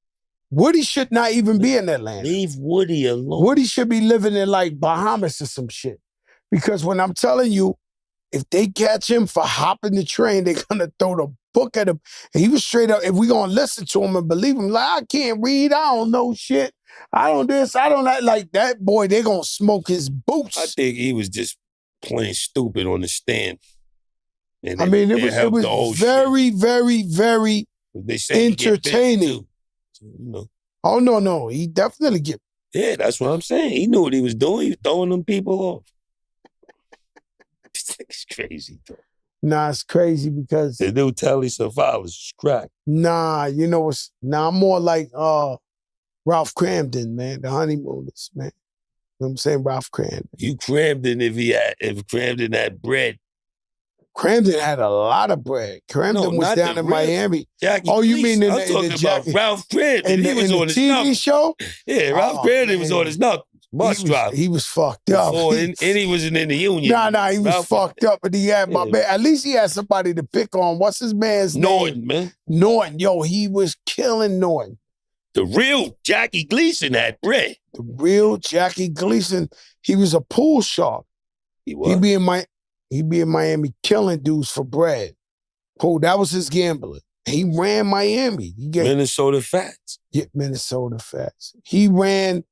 Woody should not even be in Atlanta. Leave Woody alone. Woody should be living in like Bahamas or some shit. Because when I'm telling you, if they catch him for hopping the train, they're gonna throw the book at him. And he was straight up, if we gonna listen to him and believe him, like, I can't read, I don't know shit. I don't this, I don't that. Like that boy, they gonna smoke his boots. I think he was just plain stupid on the stand. And I mean, it was very, very, very entertaining. So, you know. Oh, no. He definitely get. Yeah, that's what I'm saying. He knew what he was doing. He was throwing them people off. It's crazy, though. Nah, it's crazy because the new Telly Savalas is crack. Nah, you know what's I'm more like Ralph Cramden, man, the honeymooners, man. You know what I'm saying? Ralph Cramden. You Cramden if Cramden had bread. Cramden had a lot of bread. Cramden was down in Miami. Jackie you mean in I'm talking the about Ralph Cramden. He was on his TV knuckles. show? Yeah, Ralph Cramden was on his knuckles. Bus driver. He was fucked up. And he wasn't in the union. Nah, he was fucked up. But he had my man. At least he had somebody to pick on. What's his man's Norton, name? Man. Norton. Yo, he was killing Norton. The real Jackie Gleason had bread. The real Jackie Gleason. He was a pool shark. He was. He'd be in Miami killing dudes for bread. Pool. That was his gambling. He ran Miami. Minnesota Fats. Yeah, Minnesota Fats. He ran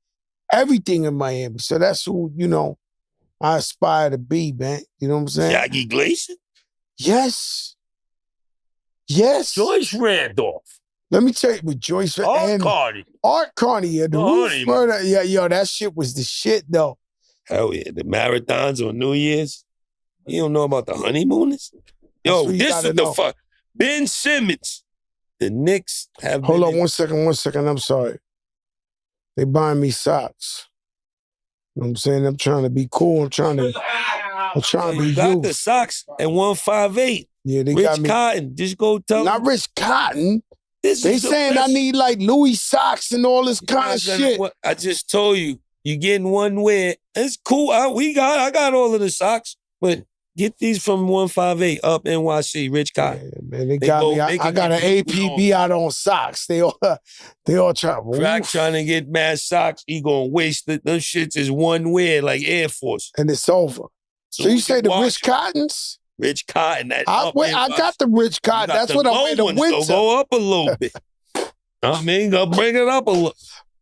everything in Miami. So that's who, I aspire to be, man. You know what I'm saying? Jackie Gleason? Yes. Joyce Randolph. Let me tell you, with Joyce Art Carney. Art Carney, yeah. The roof murder. Yeah, yo, that shit was the shit, though. Hell yeah. The marathons on New Year's. You don't know about the honeymooners? Yo, this is the fuck. Ben Simmons. The Knicks have Hold on one second. I'm sorry. They buying me socks. You know what I'm saying? I'm trying to be cool. I'm trying to be you. Got the socks at 158. Yeah, they Rich got me. Cotton. Just go tell Not them. Rich Cotton. They saying I need like Louis socks and all this kind of shit. I just told you, you getting one wear. It's cool. I got all of the socks, but get these from 158 up NYC, Rich Cotton. Yeah, man, they got me. I got an APB out on socks. They all try. Crack trying to get mad socks. He gonna waste it. Those shits is one wear like Air Force. And it's over. So you say the Rich Cottons? Rich Cotton. I got the Rich Cotton. That's what I wear in the winter. So go up a little bit. I mean, go bring it up a little.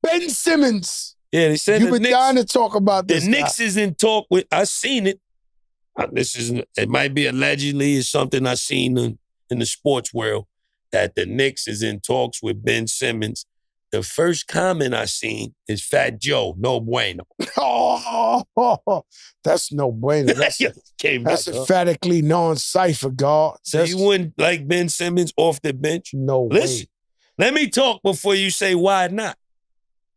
Ben Simmons. Yeah, they said you've been dying to talk about this. The Knicks is in talk with. I seen it. It might be allegedly is something I seen in the sports world that the Knicks is in talks with Ben Simmons. The first comment I seen is Fat Joe, no bueno. Oh, that's no bueno. That's emphatically non-cipher, God. So you wouldn't like Ben Simmons off the bench? No Listen, let me talk before you say why not.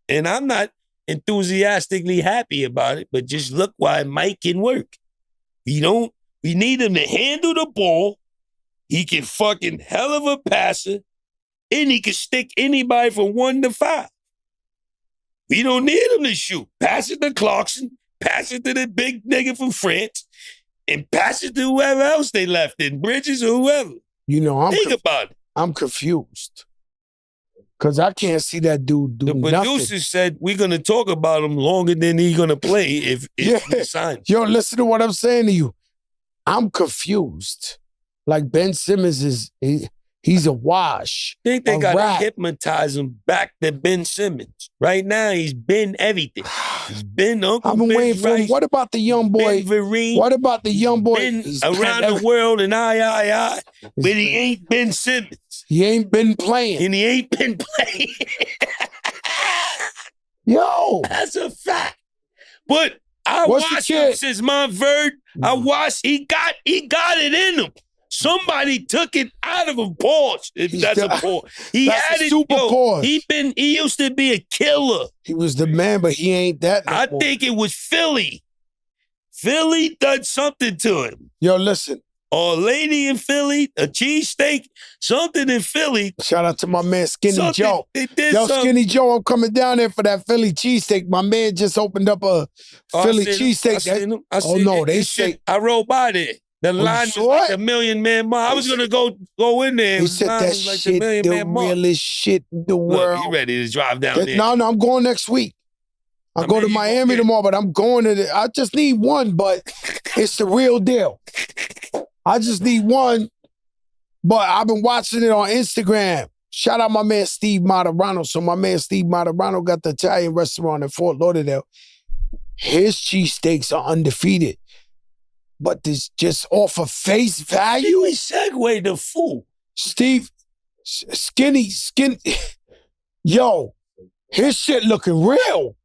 And I'm not enthusiastically happy about it, but just look why Mike can work. We need him to handle the ball. He can fucking hell of a passer. And he can stick anybody from 1 to 5. We don't need him to shoot. Pass it to Clarkson, pass it to the big nigga from France, and pass it to whoever else they left in, Bridges or whoever. Think about it. I'm confused. Because I can't see that dude do The nothing. producer said we're gonna talk about him longer than he's gonna play if Yeah. he signs. Yo, listen to what I'm saying to you. I'm confused. Like Ben Simmons he's a wash. I think they a gotta rat. hypnotize him back to Ben Simmons. Right now, he's been everything. He's been Uncle I've been Ben waiting for him. Rice, What about the young boy? Ben Vereen. What about the young boy? Been He's around been the world and I. But he ain't Ben Simmons. He ain't been playing. And he ain't been playing. Yo. That's a fact. But I What's the watched him kid? since Montverde. I watched, he got it in him. Somebody took it out of him. Pause. If that's a pause. He That's had a it. super pause. He used to be a killer. He was the man, but he ain't that no I more. think it was Philly. Philly done something to him. Yo, listen. Or a lady in Philly, a cheesesteak, something in Philly. Shout out to my man Skinny Joe. They did Yo, something. Skinny Joe, I'm coming down there for that Philly cheesesteak. My man just opened up a Philly cheesesteak. Oh no, they say I rode by there. The line was like a Million Man Mile. I was gonna go in there. He said that like shit the realest shit in the world. You ready to drive down there? No, I'm going next week. I'll go to Miami tomorrow, but I'm going to I just need one, but it's the real deal. I just need one, but I've been watching it on Instagram. Shout out my man Steve Materano. So my man Steve Materano got the Italian restaurant in Fort Lauderdale. His cheesesteaks are undefeated. But this just off of face value. You segue the fool. Steve, skinny. Yo, his shit looking real.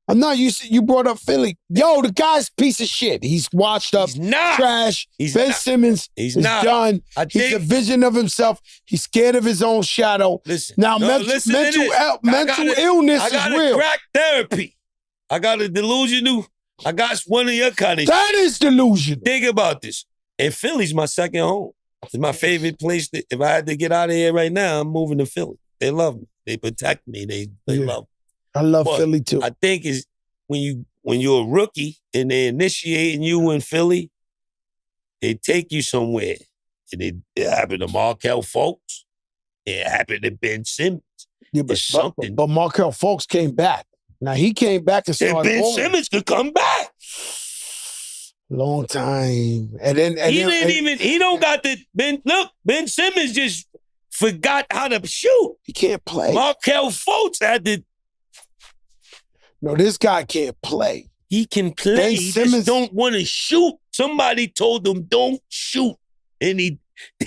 I'm not used to, you brought up Philly. Yo, the guy's a piece of shit. He's washed up, trash. Ben Simmons is done. He's a vision of himself. He's scared of his own shadow. Listen, now, mental illness is real. I got crack therapy. I got a delusional. I got one of your kind of That is delusional. Think about this. And Philly's my second home. It's my favorite place. If I had to get out of here right now, I'm moving to Philly. They love me. They protect me. They love me. I love Philly too. I think is when you're a rookie and they're initiating you in Philly, they take you somewhere. And it happened to Markel Fultz. It happened to Ben Simmons. Yeah, but Markel Fultz came back. Now he came back and started. Ben Simmons could come back. Long time. And then he don't got the Ben Simmons just forgot how to shoot. He can't play. Markel Fultz had to. No, this guy can't play. He can play. Ben He Simmons just don't want to shoot. Somebody told him don't shoot, and they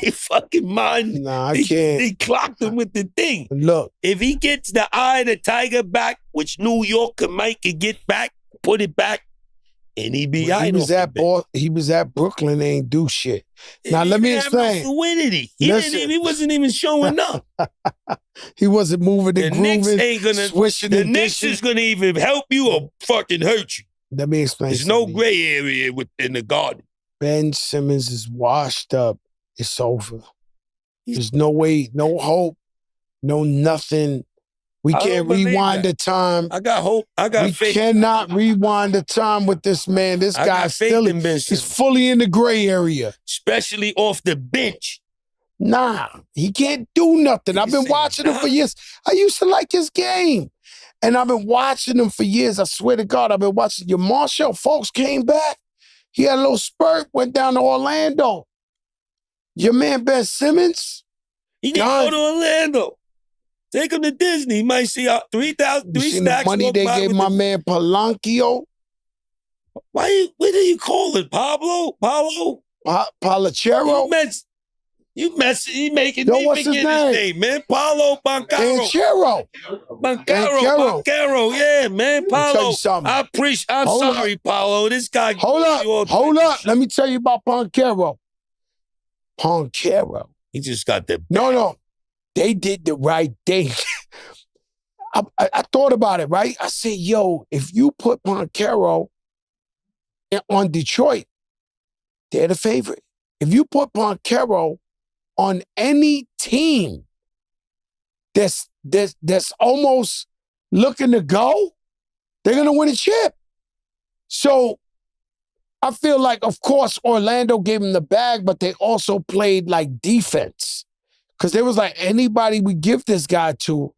fucking mind. Nah, I can't. They clocked him with the thing. Look, if he gets the eye of the tiger back, which New York might could get back, put it back, and he be he was at Brooklyn. They ain't do shit. Now let me explain. No fluidity. He wasn't even showing up. He wasn't moving and grooving. Knicks ain't gonna. Swishing the Knicks is gonna even help you or fucking hurt you. Let me explain. There's no gray area within the garden. Ben Simmons is washed up. It's over. There's no way, no hope, no nothing. We can't rewind the time. I got hope. I got faith. We cannot rewind the time with this man. This guy's still he's fully in the gray area. Especially off the bench. Nah, he can't do nothing. I've been watching him for years. I used to like his game. And I've been watching him for years. I swear to God, I've been watching. Your Marshall folks came back. He had a little spurt, went down to Orlando. Your man Ben Simmons? He didn't go to Orlando. Take him to Disney. He might see 3,000, 3 stacks. The money they gave my man Polanco. What do you call it? Paulo? Palachero? You making me forget his name, man. Paulo Bancaro. Bancaro. Yeah, man. Paulo. I'm sorry, Paulo. This guy. Hold up. Let me tell you about Pancaro. He just got the. No. They did the right thing. I thought about it, right? I said, yo, if you put Pancaro on Detroit, they're the favorite. If you put Pancaro on any team that's almost looking to go, they're going to win a chip. So I feel like, of course, Orlando gave him the bag, but they also played like defense. Because they was like, anybody we give this guy to,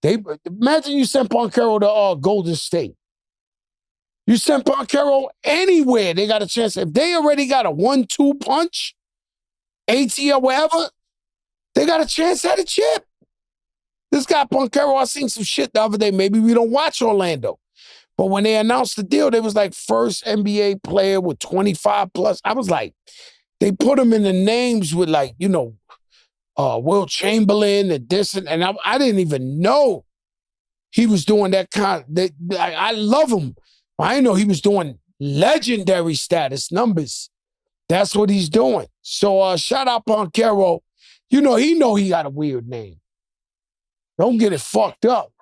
Imagine you sent Pancaro to Golden State. You sent Pancaro anywhere, they got a chance. If they already got a 1-2 punch, ATL, wherever, they got a chance at a chip. This guy Pancaro, I seen some shit the other day. Maybe we don't watch Orlando. But when they announced the deal, they was like first NBA player with 25 plus. I was like, they put him in the names with like, Will Chamberlain and this and I didn't even know he was doing that kind of, I love him. I didn't know he was doing legendary status numbers. That's what he's doing. So shout out Pancaro. He got a weird name. Don't get it fucked up.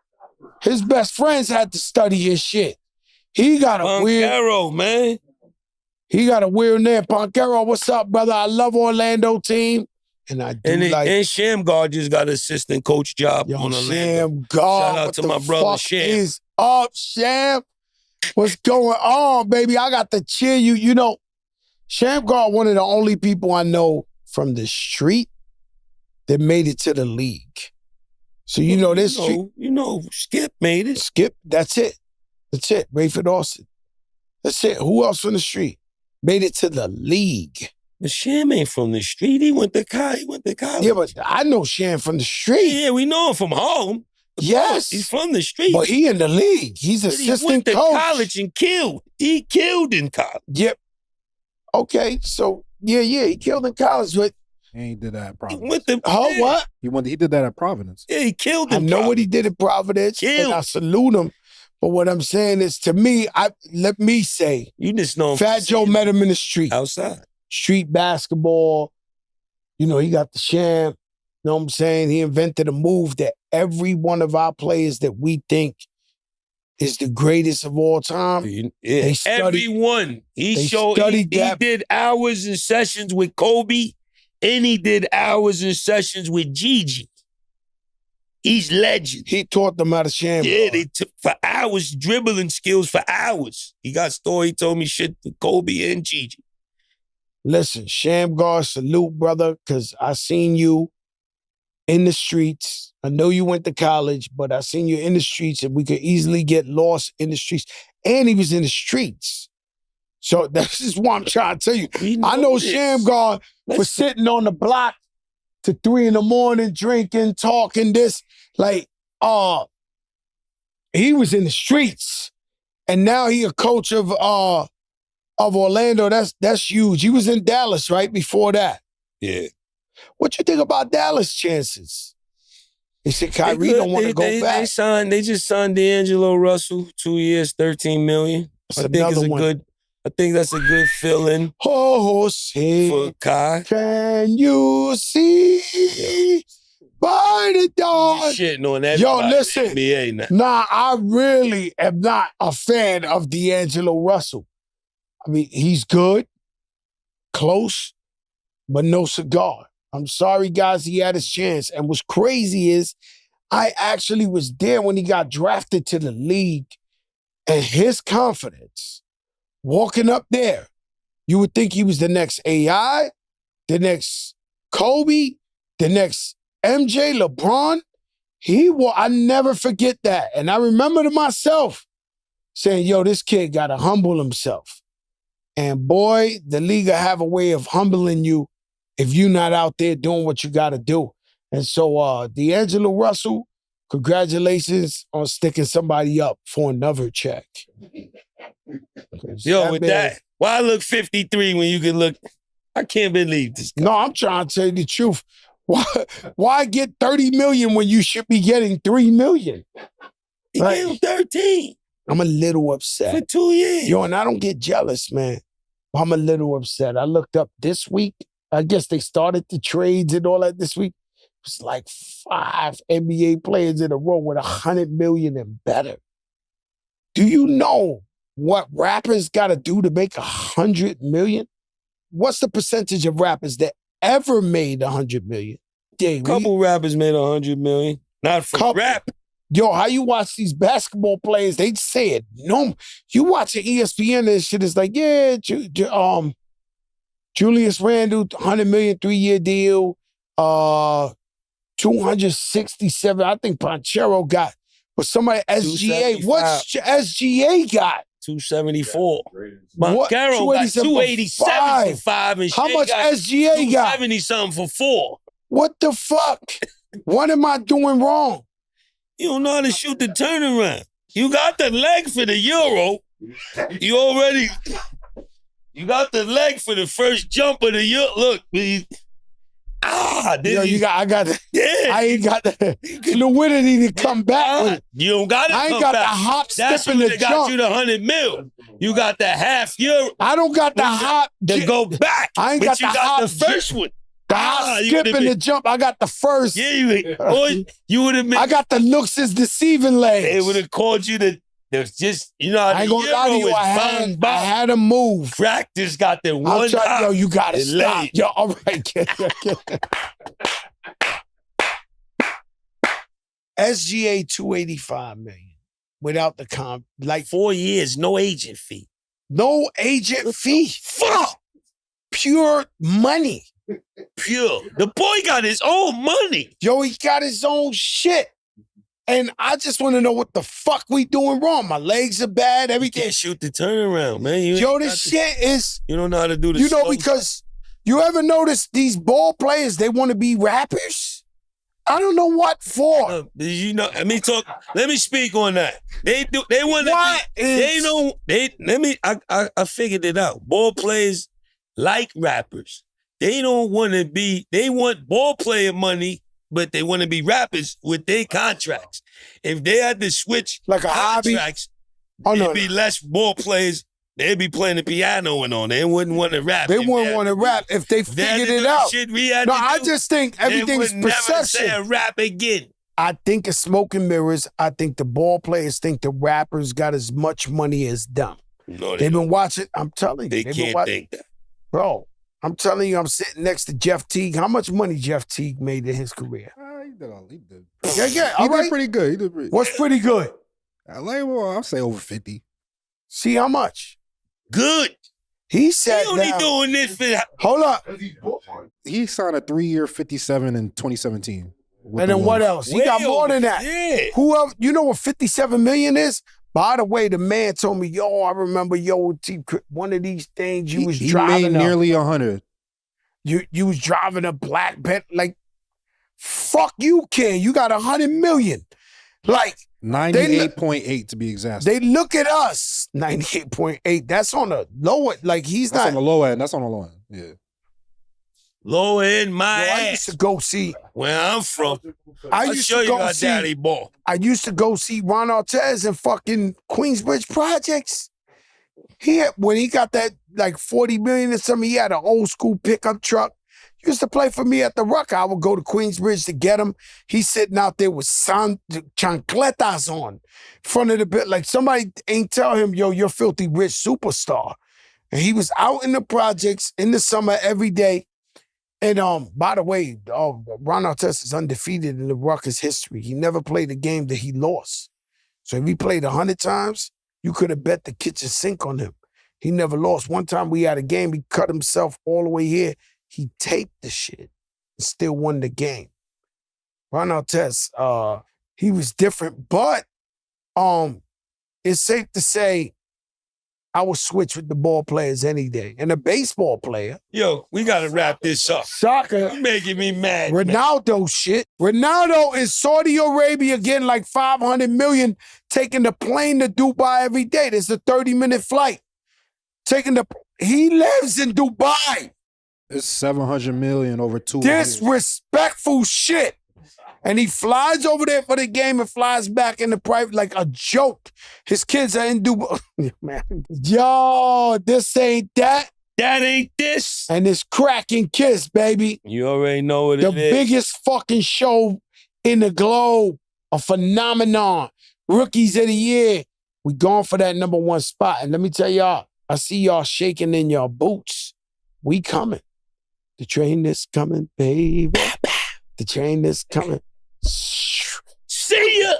His best friends had to study his shit. He got a weird... Pancaro, man. He got a weird name. Pancaro, what's up, brother? I love Orlando team. And I do And Shamgar just got an assistant coach job on Orlando. Shamgar. Shout out to my brother Sham. Is up, Sham? What's going on, baby? I got to cheer you. Shamgar, one of the only people I know from the street that made it to the league. So this street. Skip made it. Skip, that's it. Rayford Austin. That's it. Who else from the street made it to the league? But Sham ain't from the street. He went to college. Yeah, but I know Sham from the street. Yeah, we know him from Harlem. Yes. He's from the street. But he in the league. He's assistant he went to coach. college and killed. He killed in college. Yep. Okay, so he killed in college, but And he did that at Providence. what? He did that at Providence. Yeah, he killed in I know what he did at Providence, and I salute him. But what I'm saying is, to me, let me say, you just know Fat Joe met him in the street. Outside. Street basketball. He got the Sham. You know what I'm saying? He invented a move that every one of our players that we think is the greatest of all time. Yeah. They studied, Everyone. He that. did hours and sessions with Kobe, and he did hours and sessions with Gigi. He's legend. He taught them how to Sham. Yeah, they took for hours, dribbling skills for hours. He told me shit for Kobe and Gigi. Listen, Shamgar, salute, brother, because I seen you in the streets. I know you went to college, but I seen you in the streets, and we could easily get lost in the streets. And he was in the streets. So this is what I'm trying to tell you. I know Shamgar for sitting on the block to 3 a.m, drinking, talking this. He was in the streets. And now he a coach of Orlando. That's huge. He was in Dallas right before that. Yeah. What you think about Dallas chances? They said Kyrie don't want to go back. They just signed D'Angelo Russell, 2 years, $13 million. I think that's a good fill-in for Kai. Can you see by the dawn? Shitting on everybody. Yo, listen. In the NBA now. Nah, I really am not a fan of D'Angelo Russell. I mean, he's good, close, but no cigar. I'm sorry, guys, he had his chance. And what's crazy is I actually was there when he got drafted to the league, and his confidence, walking up there, you would think he was the next AI, the next Kobe, the next MJ, LeBron. I never forget that. And I remember to myself saying, yo, this kid got to humble himself. And boy, the league will have a way of humbling you if you're not out there doing what you got to do. And so D'Angelo Russell, congratulations on sticking somebody up for another check. Yo, with that, why look 53 when you can look? I can't believe this guy. No, I'm trying to tell you the truth. Why get 30 million when you should be getting 3 million? He gave him 13. I'm a little upset. For 2 years. Yo, and I don't get jealous, man. I'm a little upset. I looked up this week. I guess they started the trades and all that this week. It's like 5 NBA players in a row with 100 million and better. Do you know what rappers got to do to make 100 million? What's the percentage of rappers that ever made 100 million? Couple rappers made 100 million. Not for rap. Yo, how you watch these basketball players? They say it. No, you watch an ESPN and shit. It's like, yeah, Julius Randle, 100 million, 3-year deal. 267. I think Ponchero got, but somebody SGA. What's SGA got? 274. What? Moncaro got 287 for 5, and How Shea much got SGA got? 270 something for 4. What the fuck? What am I doing wrong? You don't know how to shoot the turnaround. You got the leg for the Euro. You got the leg for the first jump of the Euro. Look, I got the, I ain't got the fluidity to come back with it. You don't got it. I ain't got the hop, That's skip, and the what got jump. you the 100 mil. You got the half Euro. I don't got the hop to go back. I ain't but got you the got hop, the first one. The hop, skip, and the jump. I got the first. Yeah, you would have been. I got the looks as deceiving legs. They would have called you the. There's just, you know, I ain't gonna lie to you. I had to move. Practice got the one. Yo, you gotta stop. Yo, all right. SGA 285 million without the comp. Like 4 years, no agent fee. No agent fee. Fuck. Pure money. Pure. The boy got his own money. Yo, he got his own shit. And I just want to know what the fuck we doing wrong. My legs are bad, everything. You can't shoot the turnaround, man. Yo, this shit is... You don't know how to do this. You know, because you ever notice these ball players, they want to be rappers? I don't know what for. You know, let me speak on that. They want to be... I figured it out. Ball players like rappers. They don't want to be... They want ball player money, but they want to be rappers with their contracts. If they had to switch like a contracts, there'd be less ball players. They'd be playing the piano and on. They wouldn't want to rap. They wouldn't want to rap if they figured it out. I just think everything's perception. Never say a rap again. I think it's smoke and mirrors. I think the ball players think the rappers got as much money as them. No, they've been watching. I'm telling you. They can't think that. Bro, I'm telling you, I'm sitting next to Jeff Teague. How much money Jeff Teague made in his career? He did. Yeah. He did pretty good. He did pretty. What's pretty good? I'll say over 50. See how much? Good. He said he only doing this for... Hold up. He signed a 3-year 57 in 2017. And then what else? He got more than that. Yeah. Who else? You know what 57 million is? By the way, the man told me, I remember, one of these things you was driving. He made nearly 100. You was driving a black Bentley. Like, fuck you, kid. You got 100 million. Like 98.8 to be exact. They look at us. 98.8. That's on the lower. Like That's on the low end. That's on the low end. Yeah. Low end, my ass. I used to go see where I'm from. I'll show you my daddy ball. I used to go see Ron Artest in fucking Queensbridge Projects. When he got that like 40 million or something, he had an old school pickup truck. He used to play for me at the Ruck. I would go to Queensbridge to get him. He's sitting out there with chancletas on in front of the bit. Like somebody ain't tell him, you're filthy rich superstar. And he was out in the projects in the summer every day. And by the way, Ron Artest is undefeated in the Ruckus history. He never played a game that he lost. So if he played 100 times, you could have bet the kitchen sink on him. He never lost. One time we had a game, he cut himself all the way here. He taped the shit and still won the game. Ron Artest, he was different, but it's safe to say I would switch with the ball players any day. And a baseball player. Yo, we got to wrap this up. Soccer. You're making me mad. Ronaldo shit. Ronaldo in Saudi Arabia getting like 500 million, taking the plane to Dubai every day. There's a 30-minute flight. He lives in Dubai. It's 700 million over 2 years. Disrespectful shit. And he flies over there for the game and flies back in the private like a joke. His kids are in Dubai. Man. Yo, this ain't that. That ain't this. And it's Crack and Kiss, baby. You already know what it is. The biggest fucking show in the globe. A phenomenon. Rookies of the year. We going for that #1 spot. And let me tell y'all, I see y'all shaking in your boots. We coming. The train is coming, baby. The train is coming. See ya!